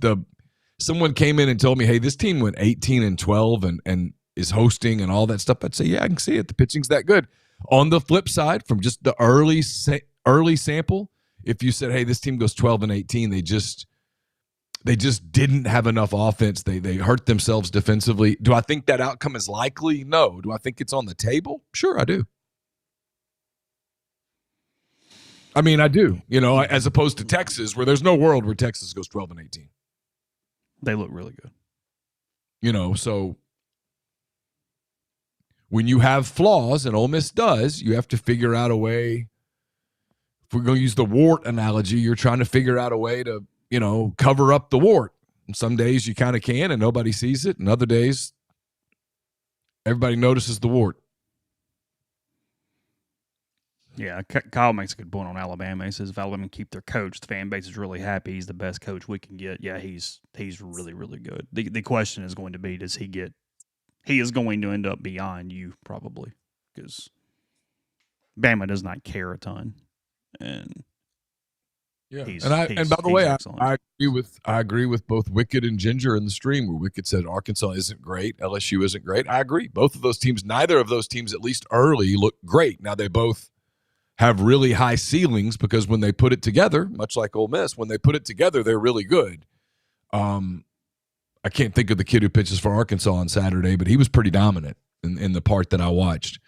someone came in and told me, hey, this team went 18-12 and is hosting and all that stuff, I'd say, yeah, I can see it. The pitching's that good. On the flip side, from just the early sample, if you said, hey, this team goes 12-18, they just didn't have enough offense. They hurt themselves defensively. Do I think that outcome is likely? No. Do I think it's on the table? Sure, I do. I mean, I do. As opposed to Texas, where there's no world where Texas goes 12-18. They look really good. So when you have flaws, and Ole Miss does, you have to figure out a way. If we're going to use the wart analogy, you're trying to figure out a way to, cover up the wart. And some days you kind of can and nobody sees it. And other days, everybody notices the wart. Yeah, Kyle makes a good point on Alabama. He says if Alabama keep their coach, the fan base is really happy. He's the best coach we can get. Yeah, he's really, really good. The question is going to be, does he get? He is going to end up beyond you probably because Bama does not care a ton, and and by the way, excellent. I agree with both Wicked and Ginger in the stream where Wicked said Arkansas isn't great, LSU isn't great. I agree. Both of those teams, neither of those teams, at least early, look great. Now they both have really high ceilings because when they put it together, much like Ole Miss, when they put it together, they're really good. I can't think of the kid who pitches for Arkansas on Saturday, but he was pretty dominant in the part that I watched.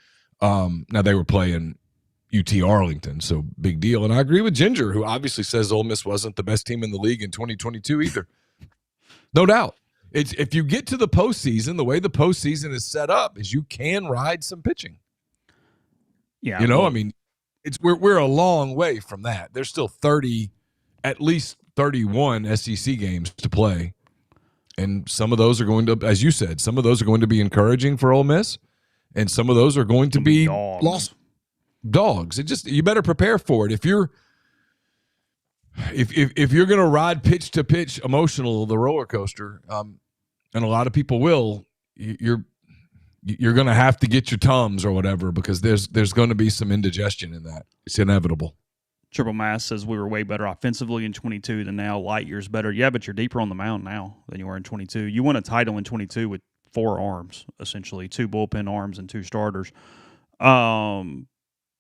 Now they were playing UT Arlington, so big deal. And I agree with Ginger, who obviously says Ole Miss wasn't the best team in the league in 2022 either. No doubt. If you get to the postseason, the way the postseason is set up is you can ride some pitching. Yeah, I mean, we're a long way from that. There's still at least 31 SEC games to play. And some of those are going to, as you said, some of those are going to be encouraging for Ole Miss, and some of those are going to be lost dogs. You better prepare for it. If you're going to ride pitch to pitch emotional the roller coaster, and a lot of people will, you're going to have to get your Tums or whatever because there's going to be some indigestion in that. It's inevitable. Triple Mass says we were way better offensively in 22 than now. Light years better. Yeah, but you're deeper on the mound now than you were in 22. You won a title in 22 with 4 arms, essentially, 2 bullpen arms and 2 starters. And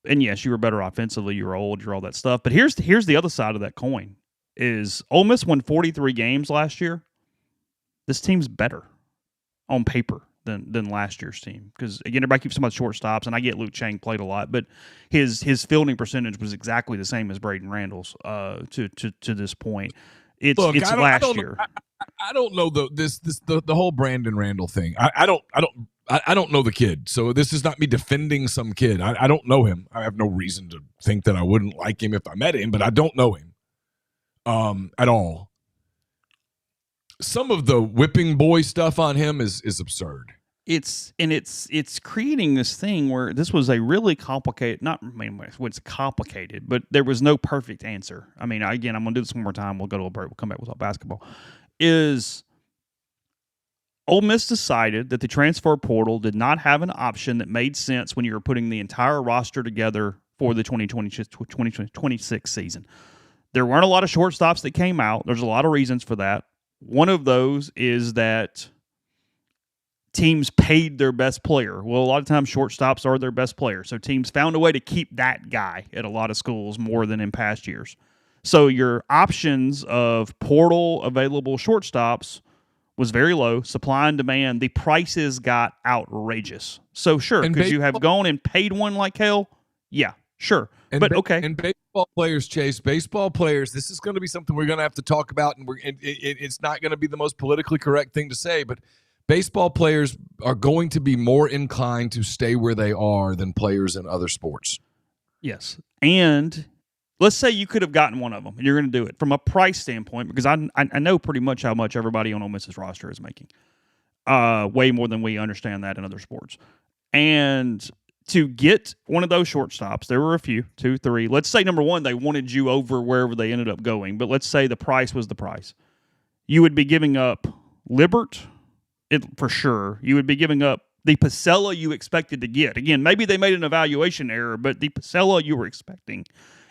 yes, you were better offensively. You were old. You're all that stuff. But here's the other side of that coin: is Ole Miss won 43 games last year. This team's better on paper than last year's team because again, everybody keeps talking about shortstops, and I get Luke Chang played a lot, but his fielding percentage was exactly the same as Braden Randall's to this point. It's last year. I don't know the whole Brandon Randall thing. I don't know the kid, so this is not me defending some kid. I don't know him. I have no reason to think that I wouldn't like him if I met him, but I don't know him at all. Some of the whipping boy stuff on him is absurd. It's creating this thing where this was a really complicated, it's complicated, but there was no perfect answer. I mean, again, I'm going to do this one more time. We'll go to a break. We'll come back with basketball. Is Ole Miss decided that the transfer portal did not have an option that made sense when you were putting the entire roster together for the 2026 season. There weren't a lot of shortstops that came out. There's a lot of reasons for that. One of those is that teams paid their best player. Well, a lot of times shortstops are their best player. So teams found a way to keep that guy at a lot of schools more than in past years. So your options of portal available shortstops was very low. Supply and demand, the prices got outrageous. So sure, because you have gone and paid one like hell, yeah, sure. But okay. And baseball players, Chase, this is going to be something we're going to have to talk about, and it's not going to be the most politically correct thing to say, but baseball players are going to be more inclined to stay where they are than players in other sports. Yes. And let's say you could have gotten one of them, and you're going to do it from a price standpoint, because I know pretty much how much everybody on Ole Miss's roster is making. Way more than we understand that in other sports. And to get one of those shortstops, there were a few, 2, 3. Let's say, number one, they wanted you over wherever they ended up going, but let's say the price was the price. You would be giving up Libert, for sure. You would be giving up the Pacella you expected to get. Again, maybe they made an evaluation error, but the Pacella you were expecting.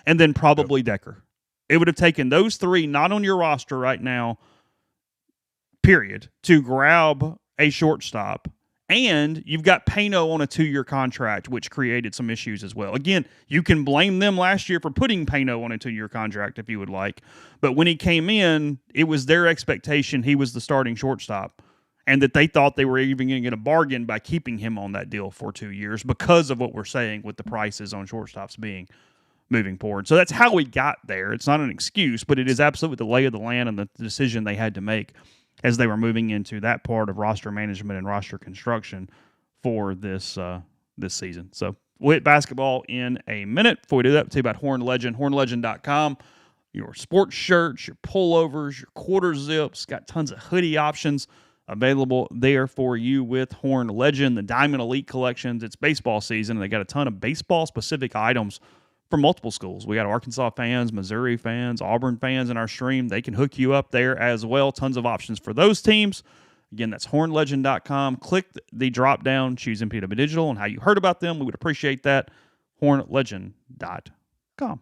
And then probably Decker. It would have taken those 3 not on your roster right now, period, to grab a shortstop. And you've got Pano on a 2-year contract, which created some issues as well. Again, you can blame them last year for putting Pano on a 2-year contract if you would like. But when he came in, it was their expectation he was the starting shortstop, and that they thought they were even going to get a bargain by keeping him on that deal for 2 years because of what we're saying with the prices on shortstops being moving forward. So that's how we got there. It's not an excuse, but it is absolutely the lay of the land and the decision they had to make as they were moving into that part of roster management and roster construction for this season. So we'll hit basketball in a minute. Before we do that, we'll tell you about Horn Legend, hornlegend.com. Your sports shirts, your pullovers, your quarter zips, got tons of hoodie options available there for you with Horn Legend, the Diamond Elite collections. It's baseball season, and they got a ton of baseball-specific items from multiple schools. We got Arkansas fans, Missouri fans, Auburn fans in our stream. They can hook you up there as well. Tons of options for those teams. Again, that's hornlegend.com. Click the drop down, choose MPW Digital, and how you heard about them. We would appreciate that. Hornlegend.com.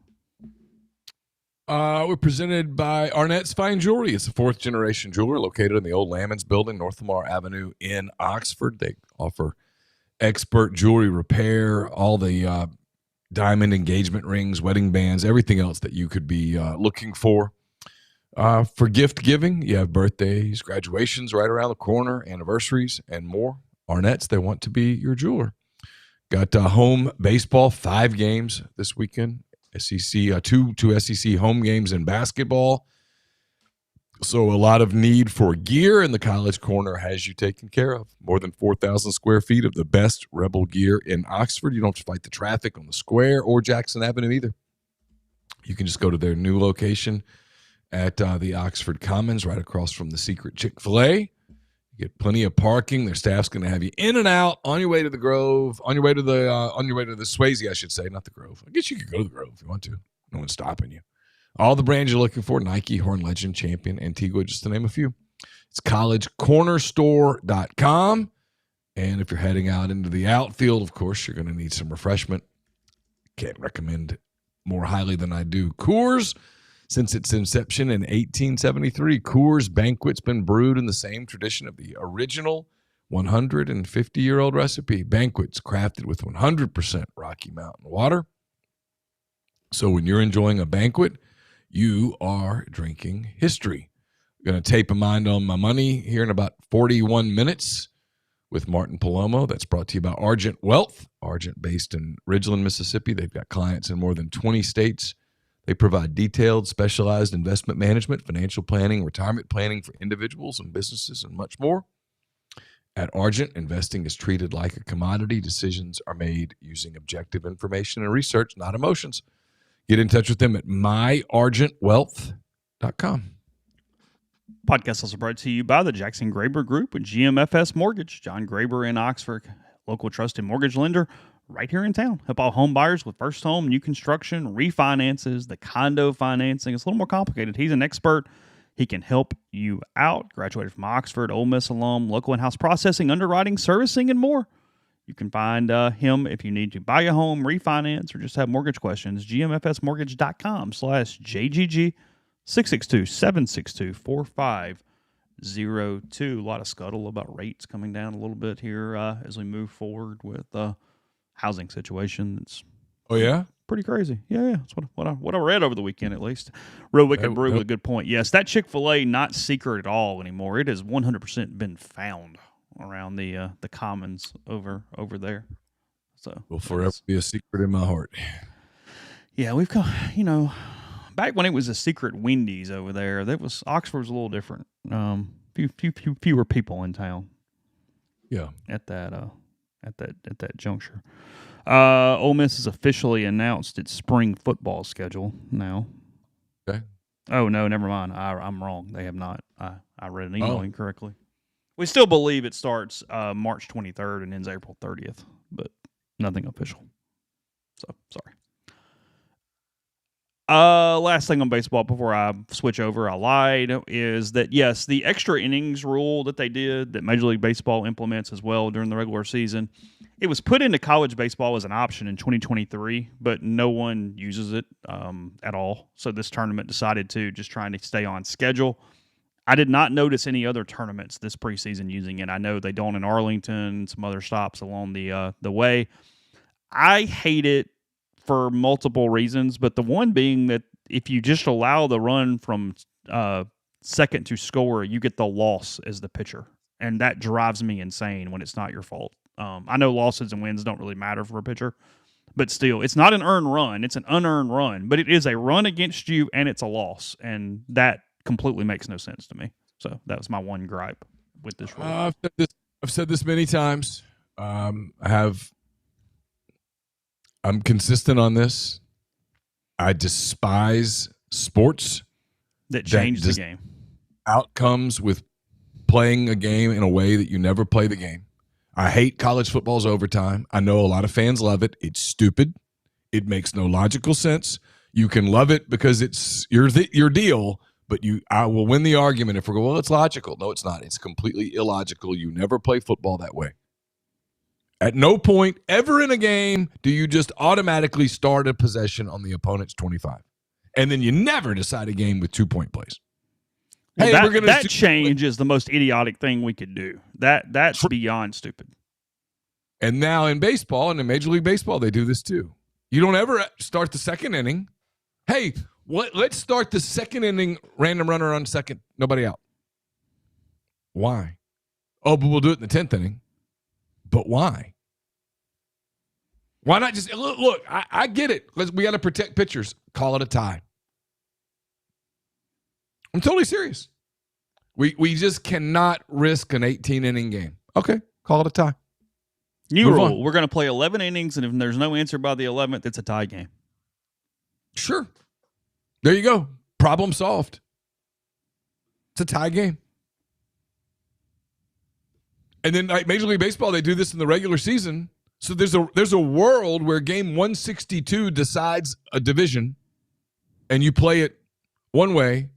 We're presented by Arnett's Fine Jewelry. It's a fourth-generation jeweler located in the old Lamons building, North Lamar Avenue in Oxford. They offer expert jewelry repair, all the diamond engagement rings, wedding bands, everything else that you could be looking for. For gift giving, you have birthdays, graduations right around the corner, anniversaries, and more. Arnett's, they want to be your jeweler. Got home baseball, 5 games this weekend. SEC, two SEC home games in basketball. So a lot of need for gear, and the College Corner has you taken care of. More than 4,000 square feet of the best Rebel gear in Oxford. You don't have to fight the traffic on the square or Jackson Avenue either. You can just go to their new location at the Oxford Commons, right across from the secret Chick-fil-A. You get plenty of parking. Their staff's going to have you in and out on your way to the Grove, on your way to the Swayze, I should say, not the Grove. I guess you could go to the Grove if you want to. No one's stopping you. All the brands you're looking for: Nike, Horn Legend, Champion, Antigua, just to name a few. It's collegecornerstore.com. And if you're heading out into the outfield, of course, you're going to need some refreshment. Can't recommend more highly than I do Coors. Since its inception in 1873, Coors Banquet's been brewed in the same tradition of the original 150-year-old recipe. Banquet's crafted with 100% Rocky Mountain water. So when you're enjoying a banquet, you are drinking history. I'm going to tape a mind on my money here in about 41 minutes with Martin Palomo. That's brought to you by Argent Wealth. Argent, based in Ridgeland, Mississippi. They've got clients in more than 20 states. They provide detailed, specialized investment management, financial planning, retirement planning for individuals and businesses, and much more. At Argent, investing is treated like a commodity. Decisions are made using objective information and research, not emotions. Get in touch with them at myargentwealth.com. Podcast also brought to you by the Jackson Graber Group with GMFS Mortgage. John Graber in Oxford, local trusted mortgage lender right here in town. Help all home buyers with first home, new construction, refinances, the condo financing. It's a little more complicated. He's an expert. He can help you out. Graduated from Oxford, Ole Miss alum, local in-house processing, underwriting, servicing, and more. You can find him if you need to buy a home, refinance, or just have mortgage questions. GMFSmortgage.com/JGG 662-762-4502. A lot of scuttle about rates coming down a little bit here as we move forward with housing situation. It's pretty crazy. Yeah. That's what I read over the weekend, at least. Real Wicked Brew with a good point. Yes, that Chick-fil-A not secret at all anymore. It has 100% been found around the commons over there. So will forever be a secret in my heart. Yeah, we've got, back when it was a secret Wendy's over there, Oxford was a little different. Fewer people in town. Yeah. At that juncture. Ole Miss has officially announced its spring football schedule now. Okay. Oh, no, never mind. I'm wrong. They have not. I read an email incorrectly. We still believe it starts March 23rd and ends April 30th, but nothing official. So, sorry. Last thing on baseball before I switch over, I lied, is that, yes, the extra innings rule that they did, that Major League Baseball implements as well during the regular season, it was put into college baseball as an option in 2023, but no one uses it at all. So this tournament decided to just trying to stay on schedule. I did not notice any other tournaments this preseason using it. I know they don't in Arlington, some other stops along the way. I hate it for multiple reasons, but the one being that if you just allow the run from second to score, you get the loss as the pitcher, and that drives me insane when it's not your fault. I know losses and wins don't really matter for a pitcher, but still, it's not an earned run. It's an unearned run, but it is a run against you, and it's a loss, and that completely makes no sense to me. So that was my one gripe with this rule. I've said this many times. I'm consistent on this. I despise sports that change the game. Outcomes with playing a game in a way that you never play the game. I hate college football's overtime. I know a lot of fans love it. It's stupid. It makes no logical sense. You can love it because it's your deal, but I will win the argument if we go, well, it's logical. No, it's not. It's completely illogical. You never play football that way. At no point ever in a game do you just automatically start a possession on the opponent's 25. And then you never decide a game with 2-point plays. Well, that change is the most idiotic thing we could do. That's beyond stupid. And now in baseball, and in Major League Baseball, they do this too. You don't ever start the second inning. Hey, let's start the second inning, random runner on second, nobody out. Why? Oh, but we'll do it in the 10th inning. But why? Why not just look? I get it. We got to protect pitchers. Call it a tie. I'm totally serious. We just cannot risk an 18-inning game. Okay, call it a tie. New rule: we're going to play 11 innings, and if there's no answer by the 11th, it's a tie game. Sure. There you go. Problem solved. It's a tie game. And then like Major League Baseball, they do this in the regular season. So there's a world where game 162 decides a division, and you play it one way,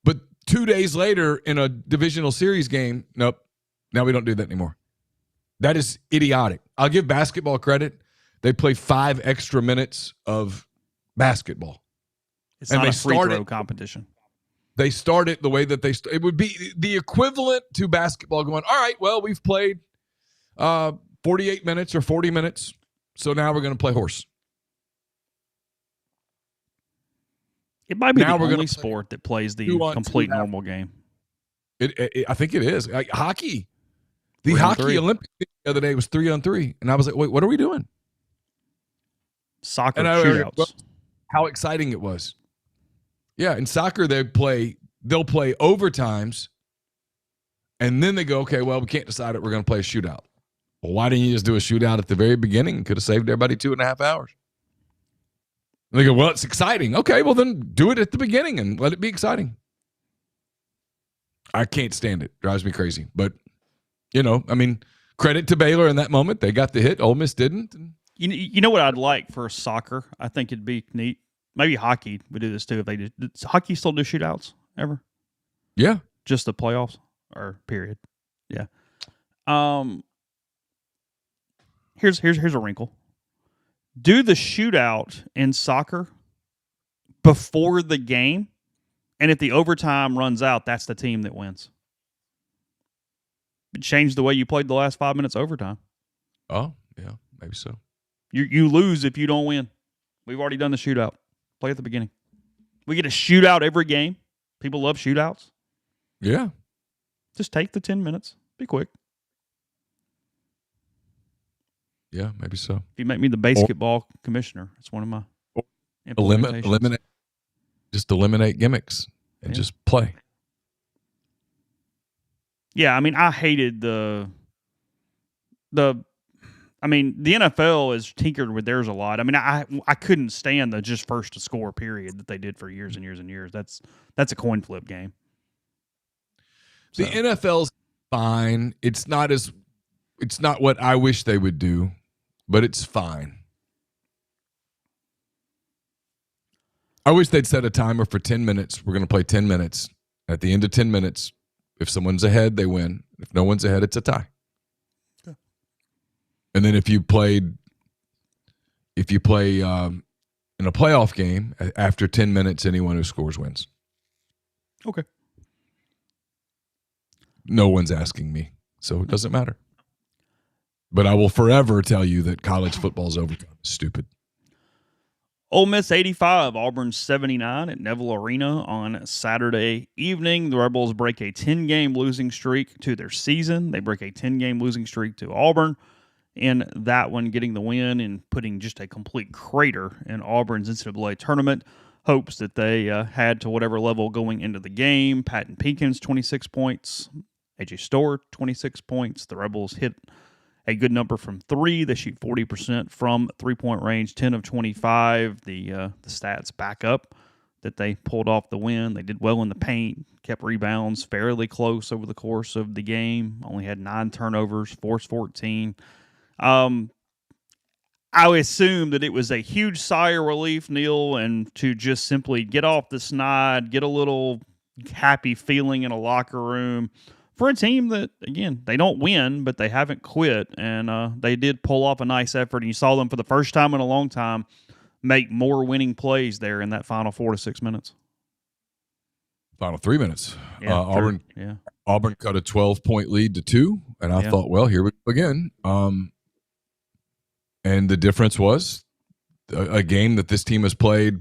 but 2 days later in a divisional series game, nope, now we don't do that anymore. That is idiotic. I'll give basketball credit. They play 5 extra minutes of basketball. It's not a free throw competition. They start it the way that it would be the equivalent to basketball going, all right, well, we've played 48 minutes or 40 minutes, so now we're going to play horse. It might be the only sport that plays the complete normal game. I think it is. Like hockey. The hockey Olympics the other day was 3-on-3, and I was like, wait, what are we doing? Soccer shootouts. How exciting it was. Yeah, in soccer they'll play overtimes, and then they go, okay, well, we can't decide it. We're going to play a shootout. Well, why didn't you just do a shootout at the very beginning? Could have saved everybody 2.5 hours. And they go, well, it's exciting. Okay, well, then do it at the beginning and let it be exciting. I can't stand it. Drives me crazy. But, credit to Baylor in that moment. They got the hit. Ole Miss didn't. You know what I'd like for soccer? I think it'd be neat. Maybe hockey would do this too if they did. Does hockey still do shootouts ever? Yeah. Just the playoffs or period. Yeah. Here's a wrinkle. Do the shootout in soccer before the game, and if the overtime runs out, that's the team that wins. Change the way you played the last 5 minutes overtime. Oh, yeah, maybe so. You lose if you don't win. We've already done the shootout. Play at the beginning. We get a shootout every game. People love shootouts. Yeah. Just take the 10 minutes. Be quick. Yeah, maybe so. If you make me the basketball commissioner, it's one of my implementations. Eliminate gimmicks and just play. Yeah, I hated the NFL has tinkered with theirs a lot. I couldn't stand the just first to score period that they did for years and years and years. That's a coin flip game. The NFL's fine. It's not what I wish they would do, but it's fine. I wish they'd set a timer for 10 minutes. We're going to play 10 minutes. At the end of 10 minutes, if someone's ahead, they win. If no one's ahead, it's a tie. Okay. And then if you play in a playoff game, after 10 minutes, anyone who scores wins. Okay. No one's asking me, so it doesn't matter. But I will forever tell you that college football's overtime is stupid. Ole Miss 85, Auburn 79 at Neville Arena on Saturday evening. The Rebels break a 10-game losing streak to their season. They break a 10-game losing streak to Auburn. In that one, getting the win and putting just a complete crater in Auburn's NCAA tournament. Hopes that they had to whatever level going into the game. Patton Peekins, 26 points. A.J. Storr, 26 points. The Rebels hit a good number from 3. They shoot 40% from three-point range, 10 of 25. The stats back up that they pulled off the win. They did well in the paint, kept rebounds fairly close over the course of the game. Only had 9 turnovers, forced 14. I would assume that it was a huge sigh of relief, Neil, and to just simply get off the snide, get a little happy feeling in a locker room for a team that, again, they don't win, but they haven't quit, and they did pull off a nice effort. And you saw them for the first time in a long time make more winning plays there in that final 4 to 6 minutes. Final 3 minutes. Yeah, Auburn cut a 12-point lead to 2, and I thought, well, here we go again. And the difference was a game that this team has played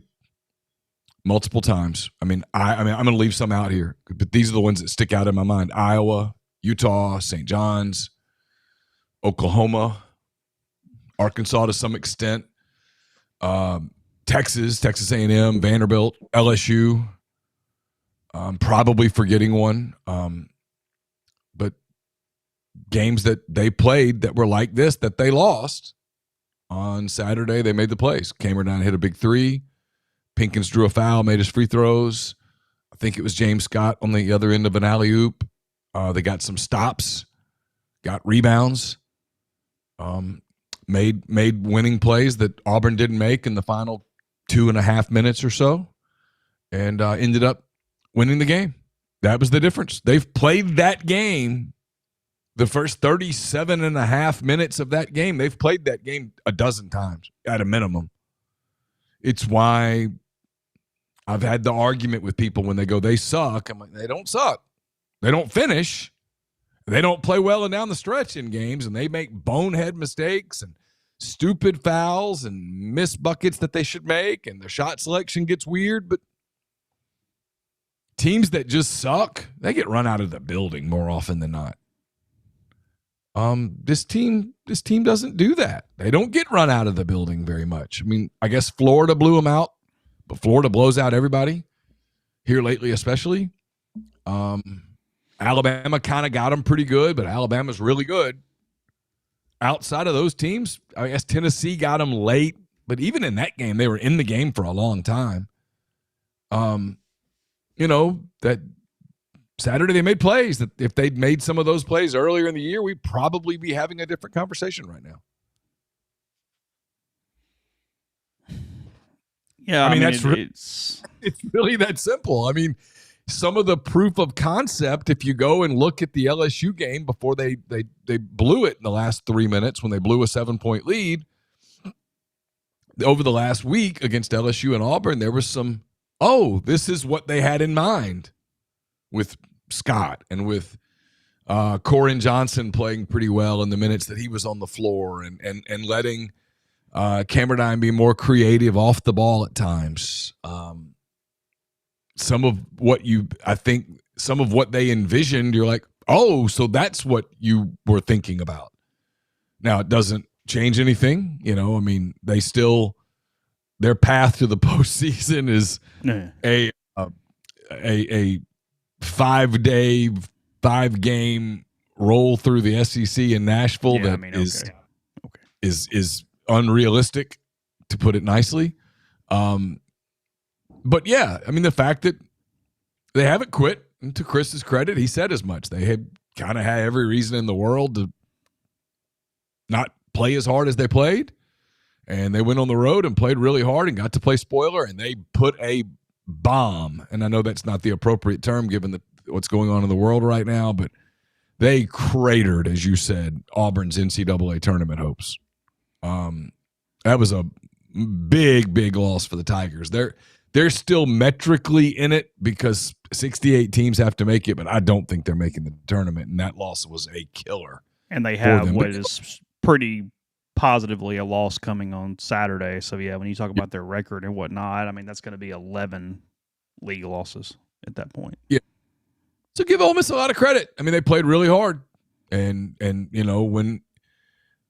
multiple times. I mean, I'm going to leave some out here, but these are the ones that stick out in my mind: Iowa, Utah, St. John's, Oklahoma, Arkansas to some extent, Texas A&M, Vanderbilt, LSU. Probably forgetting one, but games that they played that were like this that they lost. On Saturday, they made the plays. Cameron hit a big three. Pinkins drew a foul, made his free throws. I think it was James Scott on the other end of an alley-oop. They got some stops, got rebounds, made winning plays that Auburn didn't make in the final 2.5 minutes or so, and ended up winning the game. That was the difference. They've played that game. The first 37.5 minutes of that game, they've played that game a dozen times at a minimum. It's why I've had the argument with people when they go, they suck. I'm like, they don't suck. They don't finish. They don't play well and down the stretch in games, and they make bonehead mistakes and stupid fouls and miss buckets that they should make, and their shot selection gets weird. But teams that just suck, they get run out of the building more often than not. This team doesn't do that. They don't get run out of the building very much. I mean, I guess Florida blew them out, but Florida blows out everybody here lately, especially. Alabama kind of got them pretty good, but Alabama's really good. Outside of those teams, I guess Tennessee got them late, but even in that game, they were in the game for a long time. That Saturday they made plays that if they'd made some of those plays earlier in the year, we'd probably be having a different conversation right now. Yeah, I mean it's really that simple. I mean, some of the proof of concept, if you go and look at the LSU game before they blew it in the last 3 minutes when they blew a 7-point lead, over the last week against LSU and Auburn, there was some, this is what they had in mind with Scott and with Corin Johnson playing pretty well in the minutes that he was on the floor and letting Cameron be more creative off the ball at times. Some of what they envisioned, you're like, so that's what you were thinking about. Now, it doesn't change anything. I mean, their path to the postseason is a 5-day, 5-game roll through the SEC in Nashville is unrealistic, to put it nicely. But yeah, I mean, the fact that they haven't quit, and to Chris's credit, he said as much. They had kind of had every reason in the world to not play as hard as they played, and they went on the road and played really hard and got to play spoiler, and they put a bomb. And I know that's not the appropriate term given what's going on in the world right now, but they cratered, as you said, Auburn's NCAA tournament hopes. That was a big, big loss for the Tigers. They're still metrically in it because 68 teams have to make it, but I don't think they're making the tournament, and that loss was a killer. And they have what is pretty positively a loss coming on Saturday. So, yeah, when you talk about their record and whatnot, I mean, that's going to be 11 league losses at that point. Yeah. So give Ole Miss a lot of credit. I mean, they played really hard. And when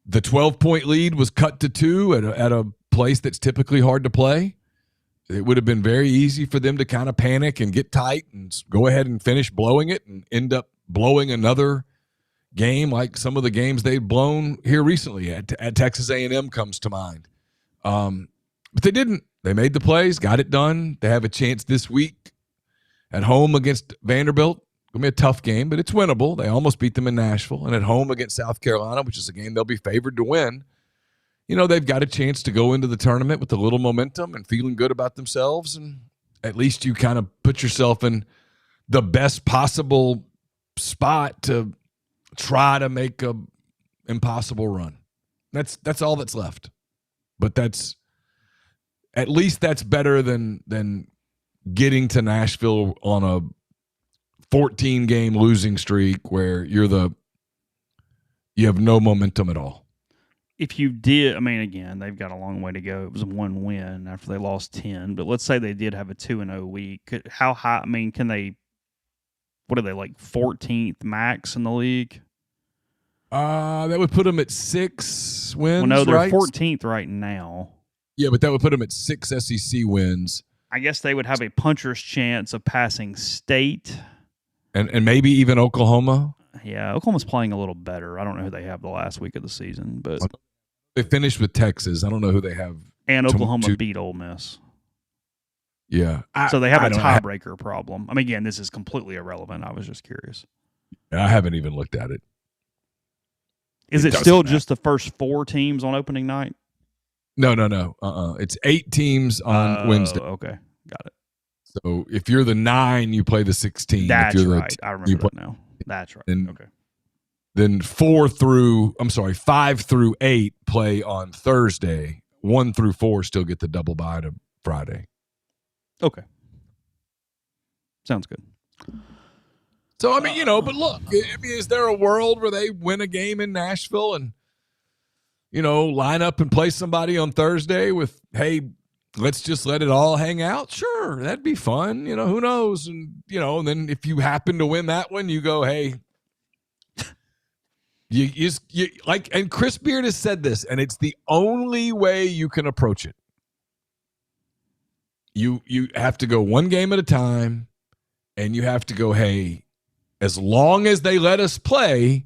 the 12-point lead was cut to 2 at a place that's typically hard to play, it would have been very easy for them to kind of panic and get tight and go ahead and finish blowing it and end up blowing another game like some of the games they've blown here recently. At Texas A&M comes to mind. But they didn't. They made the plays, got it done. They have a chance this week at home against Vanderbilt. It'll be a tough game, but it's winnable. They almost beat them in Nashville. And at home against South Carolina, which is a game they'll be favored to win. they've got a chance to go into the tournament with a little momentum and feeling good about themselves. And at least you kind of put yourself in the best possible spot to try to make a impossible run. That's all that's left. But at least that's better than getting to Nashville on a 14-game losing streak where you have no momentum at all. If you did, again, they've got a long way to go. It was one win after they lost 10, but let's say they did have a 2-0 week. How high? Can they? What are they, like 14th max in the league? That would put them at 6 wins. Well, no, they're right? 14th right now. Yeah, but that would put them at 6 SEC wins. I guess they would have a puncher's chance of passing State. And maybe even Oklahoma. Yeah, Oklahoma's playing a little better. I don't know who they have the last week of the season, but they finished with Texas. I don't know who they have. And Oklahoma beat Ole Miss. Yeah. So they have a tiebreaker problem. Again, this is completely irrelevant. I was just curious. I haven't even looked at it. Is it still just the first 4 teams on opening night? No. It's 8 teams on Wednesday. Okay, got it. So if you're the 9, you play the 16. That's right. I remember that now. That's right. Okay. Then 5 through 8 play on Thursday. 1 through 4 still get the double bye to Friday. Okay. Sounds good. So, but look, is there a world where they win a game in Nashville and, line up and play somebody on Thursday with, hey, let's just let it all hang out? Sure, that'd be fun. Who knows? And, and then if you happen to win that one, you go, hey, you and Chris Beard has said this, and it's the only way you can approach it. You have to go one game at a time, and you have to go, hey, as long as they let us play,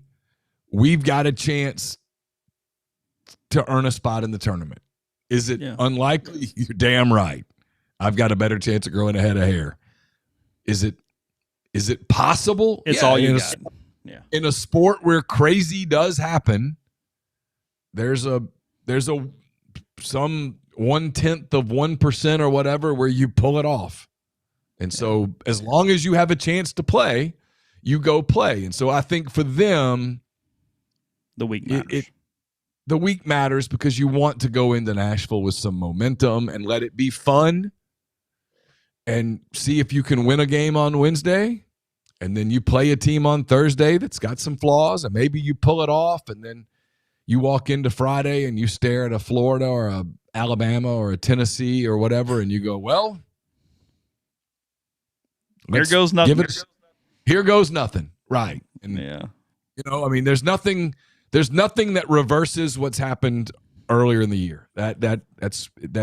we've got a chance to earn a spot in the tournament. Is it unlikely? You're damn right. I've got a better chance of growing a head of hair. Is it possible? It's all you got. Yeah. In a sport where crazy does happen, there's some 0.1% or whatever where you pull it off. And so as long as you have a chance to play, you go play. And so I think for them, the week matters. The week matters because you want to go into Nashville with some momentum and let it be fun and see if you can win a game on Wednesday. And then you play a team on Thursday that's got some flaws, and maybe you pull it off, and then you walk into Friday and you stare at a Florida or a Alabama or a Tennessee or whatever, and you go, well, here goes nothing. Here goes nothing. Right. And there's nothing that reverses what's happened earlier in the year. That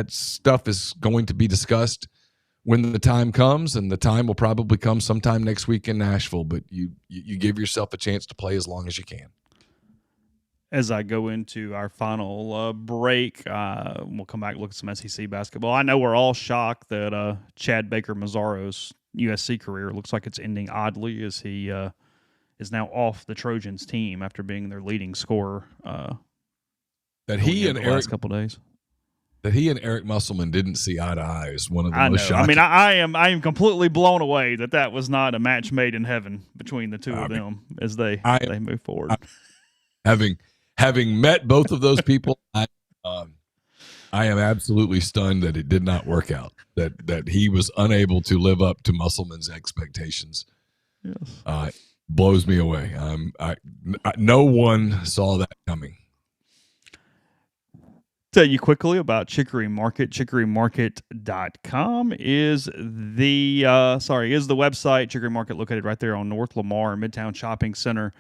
stuff is going to be discussed when the time comes, and the time will probably come sometime next week in Nashville, but you give yourself a chance to play as long as you can. As I go into our final break, we'll come back and look at some SEC basketball. I know we're all shocked that Chad Baker-Mazzaro's USC career looks like it's ending oddly as he is now off the Trojans team after being their leading scorer. That he and Eric, last couple of days. That he and Eric Musselman didn't see eye to eye is one of the most shocking. I am completely blown away that was not a match made in heaven between the two of them as they move forward. Having met both of those people, I am absolutely stunned that it did not work out. That he was unable to live up to Musselman's expectations. Yes, blows me away. No one saw that coming. Tell you quickly about Chicory Market. ChicoryMarket.com is the website. Chicory Market located right there on North Lamar, Midtown Shopping Center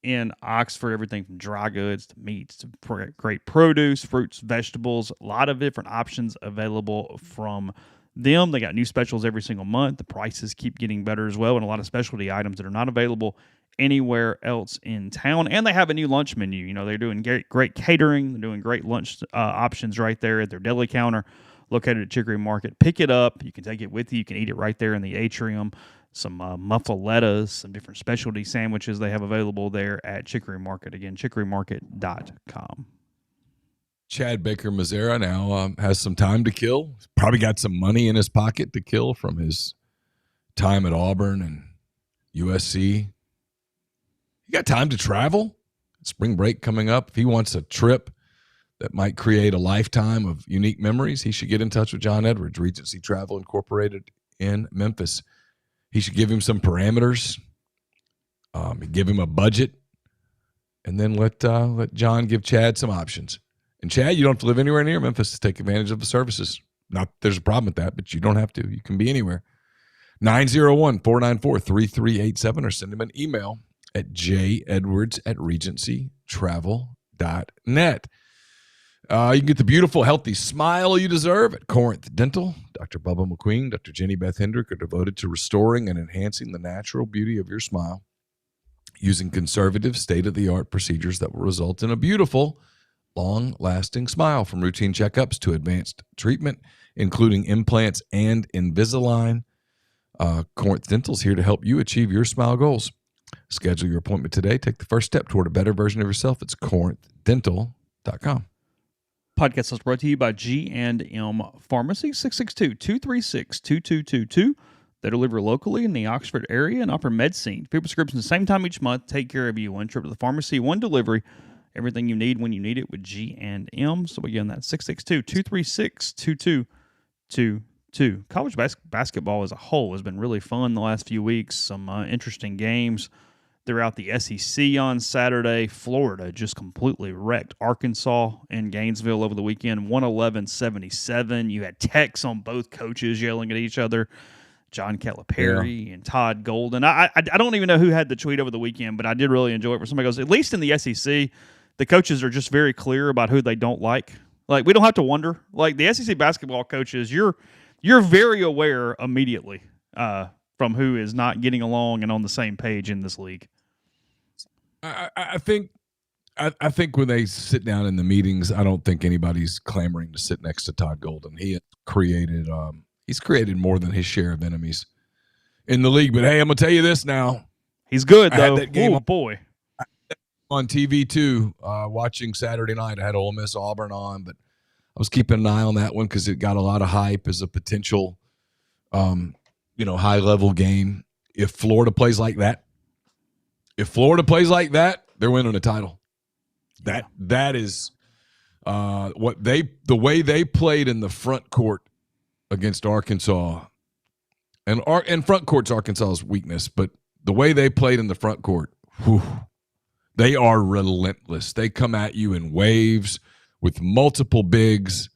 in Oxford. Everything from dry goods to meats to great produce, fruits, vegetables. A lot of different options available from them. They got new specials every single month. The prices keep getting better as well, and a lot of specialty items that are not available anywhere else in town. And they have a new lunch menu. They're doing great catering. They're doing great lunch options right there at their deli counter located at Chicory Market. Pick it up. You can take it with you. You can eat it right there in the atrium. Some muffalettas, some different specialty sandwiches they have available there at Chicory Market. Again, chicorymarket.com. Chad Baker-Mazara now has some time to kill. Probably got some money in his pocket to kill from his time at Auburn and USC. He got time to travel. Spring break coming up. If he wants a trip that might create a lifetime of unique memories, he should get in touch with John Edwards, Regency Travel Incorporated in Memphis. He should give him some parameters, give him a budget, and then let John give Chad some options. And Chad, you don't have to live anywhere near Memphis to take advantage of the services. Not that there's a problem with that, but you don't have to. You can be anywhere. 901-494-3387 or send him an email at jedwards@regencytravel.net. You can get the beautiful, healthy smile you deserve at Corinth Dental. Dr. Bubba McQueen, Dr. Jenny Beth Hendrick are devoted to restoring and enhancing the natural beauty of your smile using conservative, state-of-the-art procedures that will result in a beautiful, long-lasting smile, from routine checkups to advanced treatment, including implants and Invisalign. Corinth Dental is here to help you achieve your smile goals. Schedule your appointment today. Take the first step toward a better version of yourself. It's corinthdental.com. Podcast is brought to you by G&M Pharmacy, 662-236-2222. They deliver locally in the Oxford area and offer medicine. 3 prescriptions the same time each month. Take care of you. One trip to the pharmacy, one delivery. Everything you need when you need it with G&M. So again, that's 662-236-2222. College basketball as a whole has been really fun the last few weeks. Some interesting games throughout the SEC on Saturday. Florida just completely wrecked Arkansas in Gainesville over the weekend, 111-77. You had texts on both coaches yelling at each other, John Calipari and Todd Golden. I don't even know who had the tweet over the weekend, but I did really enjoy it where somebody goes, at least in the SEC, the coaches are just very clear about who they don't like. Like, we don't have to wonder. Like, the SEC basketball coaches, you're very aware immediately from who is not getting along and on the same page in this league. I think when they sit down in the meetings, I don't think anybody's clamoring to sit next to Todd Golden. He has created more than his share of enemies in the league. But hey, I'm gonna tell you this now. He's good though. That game boy. On TV too, watching Saturday night. I had Ole Miss Auburn on, but I was keeping an eye on that one because it got a lot of hype as a potential, high level game. If Florida plays like that, they're winning a title. That is the way they played in the front court against Arkansas, and front court's Arkansas's weakness, but the way they played in the front court, they are relentless. They come at you in waves with multiple bigs.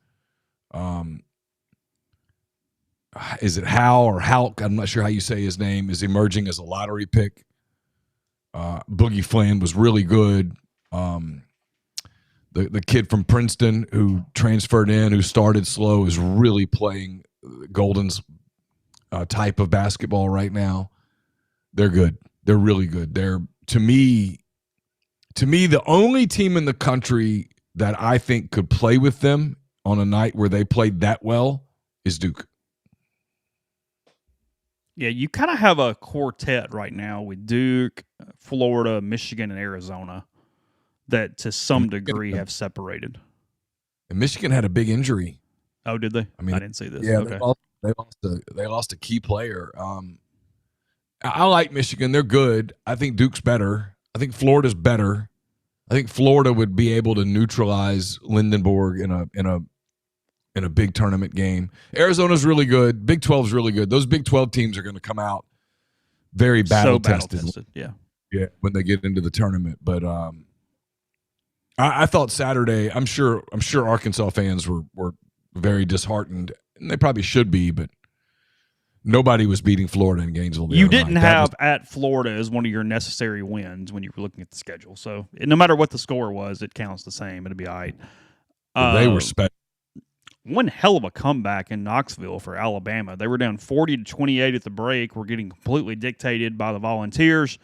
Is it Hal or Halk? I'm not sure how you say his name. Is emerging as a lottery pick. Boogie Flynn was really good. The kid from Princeton who transferred in, who started slow, is really playing Golden's type of basketball right now. They're good. They're really good. They're, to me, the only team in the country that I think could play with them on a night where they played that well is Duke. Yeah, you kind of have a quartet right now with Duke, Florida, Michigan, and Arizona that to some degree have separated. And Michigan had a big injury. Oh, did they? I didn't see this. Yeah, okay. they lost a key player. I like Michigan. They're good. I think Duke's better. I think Florida's better. I think Florida would be able to neutralize Lindenberg in a big tournament game. Arizona's really good. Big 12's really good. Those Big 12 teams are going to come out very battle tested. Yeah, when they get into the tournament. But I thought Saturday. I'm sure Arkansas fans were very disheartened, and they probably should be. But nobody was beating Florida in Gainesville. You didn't have at Florida as one of your necessary wins when you were looking at the schedule. So no matter what the score was, it counts the same. It'll be all right. They were special. One hell of a comeback in Knoxville for Alabama. They were down 40-28 at the break. Were getting completely dictated by the Volunteers.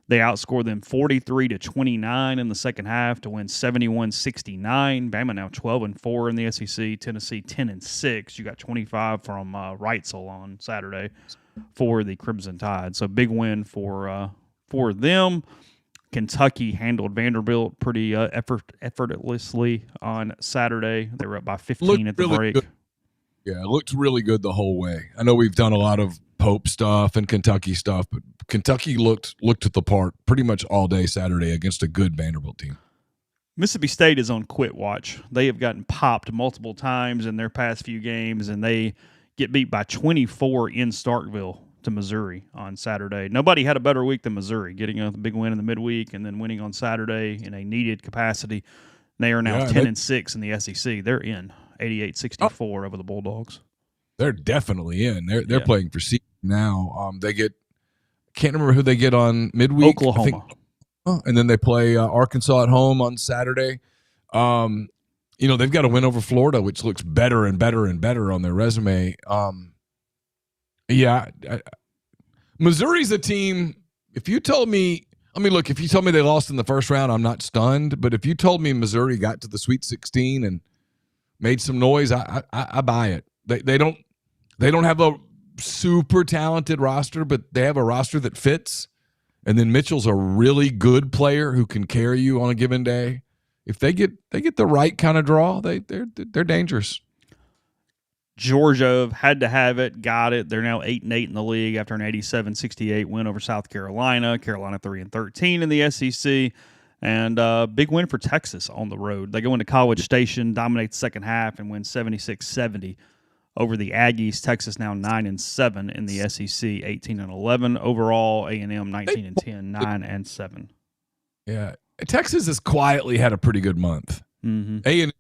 They outscored them 43-29 in the second half to win 71-69. Bama now 12-4 in the SEC. Tennessee 10-6. You got 25 from Reitzel on Saturday for the Crimson Tide. So big win for them. Kentucky handled Vanderbilt pretty effortlessly on Saturday. They were up by 15 at the break. Good. Yeah, it looked really good the whole way. I know we've done a lot of Pope stuff and Kentucky stuff, but Kentucky looked at the part pretty much all day Saturday against a good Vanderbilt team. Mississippi State is on quit watch. They have gotten popped multiple times in their past few games, and they get beat by 24 in Starkville to Missouri on Saturday. Nobody had a better week than Missouri, getting a big win in the midweek and then winning on Saturday in a needed capacity. They are now 10-6 in the SEC. They're in 88-64 over the Bulldogs. They're definitely in. They're playing for seed now. They get can't remember who they get on midweek. Oklahoma. And then they play Arkansas at home on Saturday. They've got to win over Florida, which looks better and better and better on their resume. Missouri's a team. If you told me they lost in the first round, I'm not stunned. But if you told me Missouri got to the Sweet 16 and made some noise, I buy it. They don't have a super talented roster, but they have a roster that fits. And then Mitchell's a really good player who can carry you on a given day. If they get the right kind of draw, they're dangerous. Georgia had to have it, got it. They're now 8-8 in the league after an 87-68 win over South Carolina. Carolina 3-13 in the SEC, and big win for Texas on the road. They go into College Station, dominate the second half, and win 76-70 over the Aggies. Texas now 9-7 in the SEC, 18-11 overall. A&M 19-10, 9-7. Yeah, Texas has quietly had a pretty good month. Mm-hmm. A&M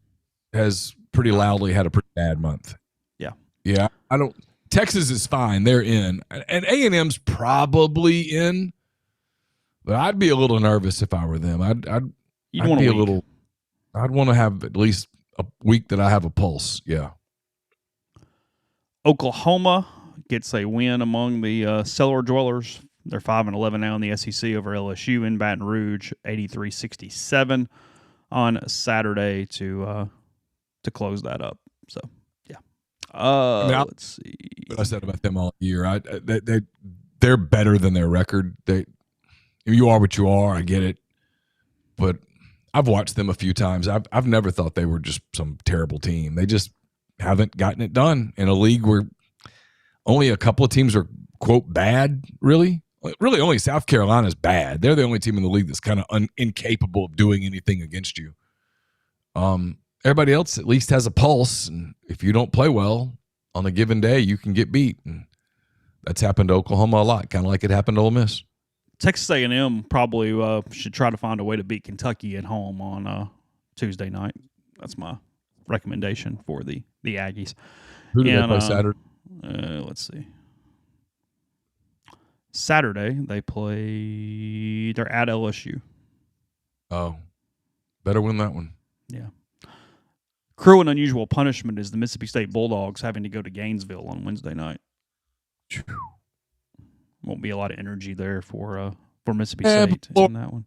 has pretty loudly had a pretty bad month. Yeah, Texas is fine. They're in. And A&M's probably in. But I'd be a little nervous if I were them. I'd be a little. I'd want to have at least a week that I have a pulse. Yeah. Oklahoma gets a win among the cellar dwellers. They're 5-11 now in the SEC over LSU in Baton Rouge, 83-67 on Saturday to close that up. So. Let's see. What I said about them all year, they're better than their record. You are what you are. I get it, but I've watched them a few times. I've never thought they were just some terrible team. They just haven't gotten it done in a league where only a couple of teams are quote bad. Really, only South Carolina's bad. They're the only team in the league that's kind of incapable of doing anything against you. Everybody else at least has a pulse, and if you don't play well on a given day, you can get beat. And that's happened to Oklahoma a lot, kind of like it happened to Ole Miss. Texas A&M probably should try to find a way to beat Kentucky at home on Tuesday night. That's my recommendation for the Aggies. Who do they play Saturday? Let's see. Saturday, they're at LSU. Oh, better win that one. Yeah. Cruel and unusual punishment is the Mississippi State Bulldogs having to go to Gainesville on Wednesday night. Won't be a lot of energy there for Mississippi State in that one.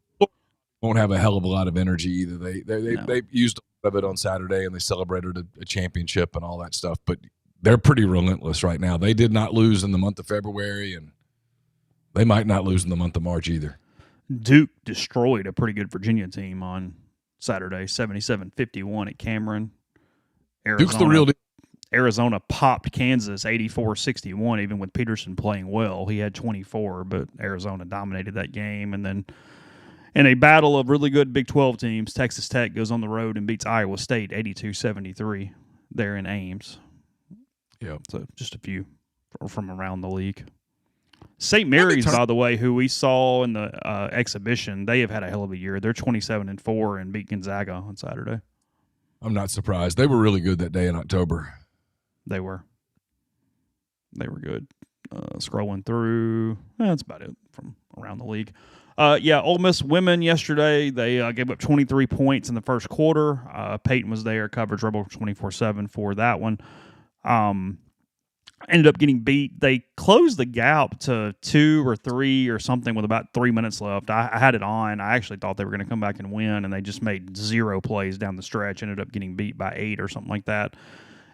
Won't have a hell of a lot of energy either. They used a lot of it on Saturday, and they celebrated a championship and all that stuff. But they're pretty relentless right now. They did not lose in the month of February, and they might not lose in the month of March either. Duke destroyed a pretty good Virginia team on Saturday, 77-51 at Cameron. Duke's the real deal. Arizona popped Kansas 84-61, even with Peterson playing well. He had 24, but Arizona dominated that game. And then in a battle of really good Big 12 teams, Texas Tech goes on the road and beats Iowa State 82-73 there in Ames. Yeah. So just a few from around the league. St. Mary's, by the way, who we saw in the exhibition, they have had a hell of a year. They're 27-4 and beat Gonzaga on Saturday. I'm not surprised. They were really good that day in October. They were good. Scrolling through, that's about it from around the league. Ole Miss women yesterday, they gave up 23 points in the first quarter. Peyton was there, coverage Rebel 24/7 for that one. Ended up getting beat. They closed the gap to 2 or 3 or something with about 3 minutes left. I had it on. I actually thought they were going to come back and win, and they just made 0 plays down the stretch. Ended up getting beat by 8 or something like that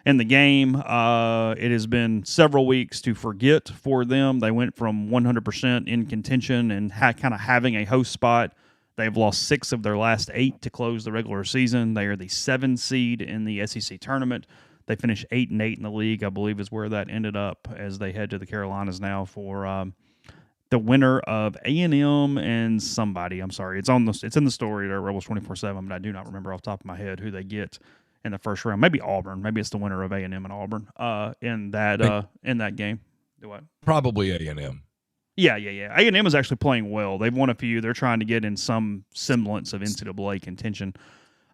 in the game. It has been several weeks to forget for them. They went from 100% in contention and kind of having a host spot They've lost 6 of their last 8 to close the regular season. They are the 7 seed in the SEC tournament. They finished 8-8 in the league, I believe, is where that ended up as they head to the Carolinas now for the winner of A&M and somebody. I'm sorry, it's in the story at Rebels 24/7, but I do not remember off the top of my head who they get in the first round. Maybe Auburn. Maybe it's the winner of A&M and Auburn in that game. Do what? Probably A&M. Yeah. A&M is actually playing well. They've won a few. They're trying to get in some semblance of NCAA contention.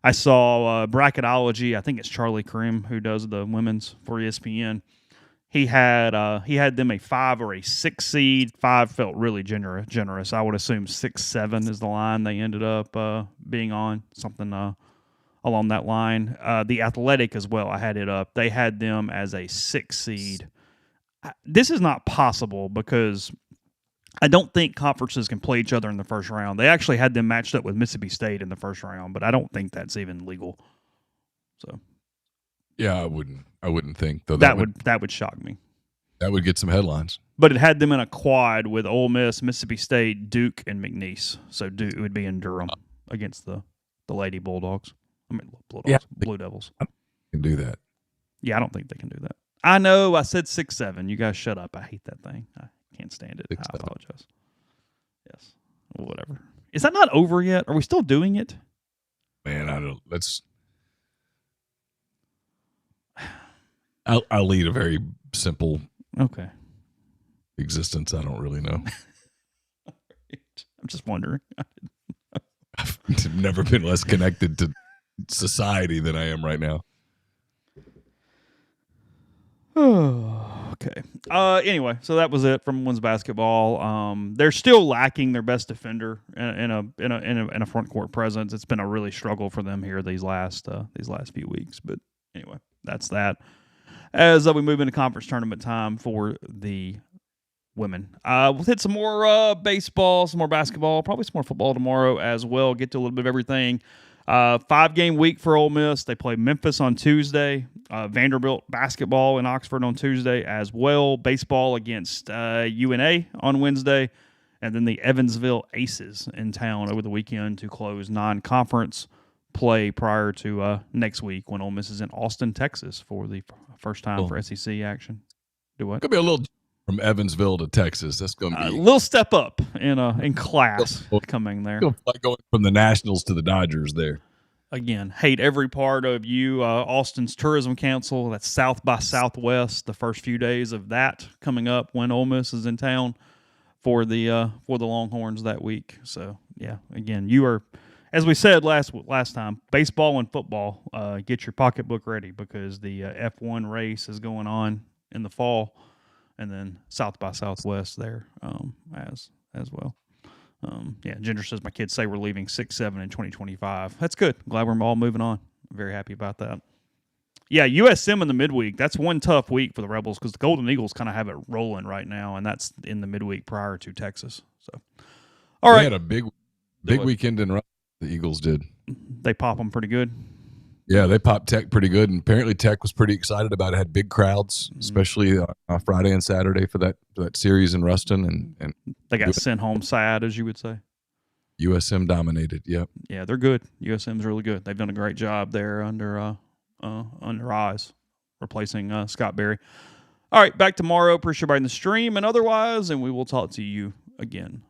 I saw Bracketology. I think it's Charlie Krim who does the women's for ESPN. He had them a 5 or a 6 seed. 5 felt really generous. I would assume 6-7 is the line they ended up being on, something along that line. The Athletic as well, I had it up. They had them as a 6 seed. This is not possible because I don't think conferences can play each other in the first round. They actually had them matched up with Mississippi State in the first round, but I don't think that's even legal. So, yeah, I wouldn't think though. That would shock me. That would get some headlines. But it had them in a quad with Ole Miss, Mississippi State, Duke, and McNeese. So it would be in Durham against the Lady Bulldogs. I mean, Blue Devils. I can do that. Yeah, I don't think they can do that. I know. I said 6-7. You guys shut up. I hate that thing. I can't stand it. 6-7. I apologize. Yes. Whatever. Is that not over yet? Are we still doing it? Man, I don't. I'll lead a very simple existence. I don't really know. I'm just wondering. I've never been less connected to society than I am right now. Okay. Anyway, so that was it from women's basketball. They're still lacking their best defender in a front court presence. It's been a really struggle for them here these last few weeks. But anyway, that's that. As we move into conference tournament time for the women, we'll hit some more baseball, some more basketball, probably some more football tomorrow as well. Get to a little bit of everything. 5-game week for Ole Miss. They play Memphis on Tuesday. Vanderbilt basketball in Oxford on Tuesday as well. Baseball against UNA on Wednesday. And then the Evansville Aces in town over the weekend to close non-conference play prior to next week when Ole Miss is in Austin, Texas for the first time for SEC action. Do what? Could be a little from Evansville to Texas. That's going to be a little step up in class coming there. Like going from the Nationals to the Dodgers there. Again, hate every part of you. Austin's Tourism Council. That's South by Southwest. The first few days of that coming up when Ole Miss is in town for the Longhorns that week. So yeah, again, you are, as we said last time, baseball and football. Get your pocketbook ready because the F1 race is going on in the fall, and then South by Southwest there as well. Ginger says my kids say we're leaving 6-7 in 2025. That's good. Glad we're all moving on. I'm very happy about that. Yeah, USM in the midweek. That's one tough week for the Rebels because the Golden Eagles kind of have it rolling right now, and that's in the midweek prior to Texas. So, all right. They had a big weekend in Russia. The Eagles did. They pop them pretty good. Yeah, they popped Tech pretty good, and apparently Tech was pretty excited about it. Had big crowds, especially Friday and Saturday for that series in Ruston, and they got sent home sad, as you would say. USM dominated. Yep. Yeah, they're good. USM's really good. They've done a great job there under Oz, replacing Scott Berry. All right, back tomorrow. Appreciate everybody in the stream and otherwise, and we will talk to you again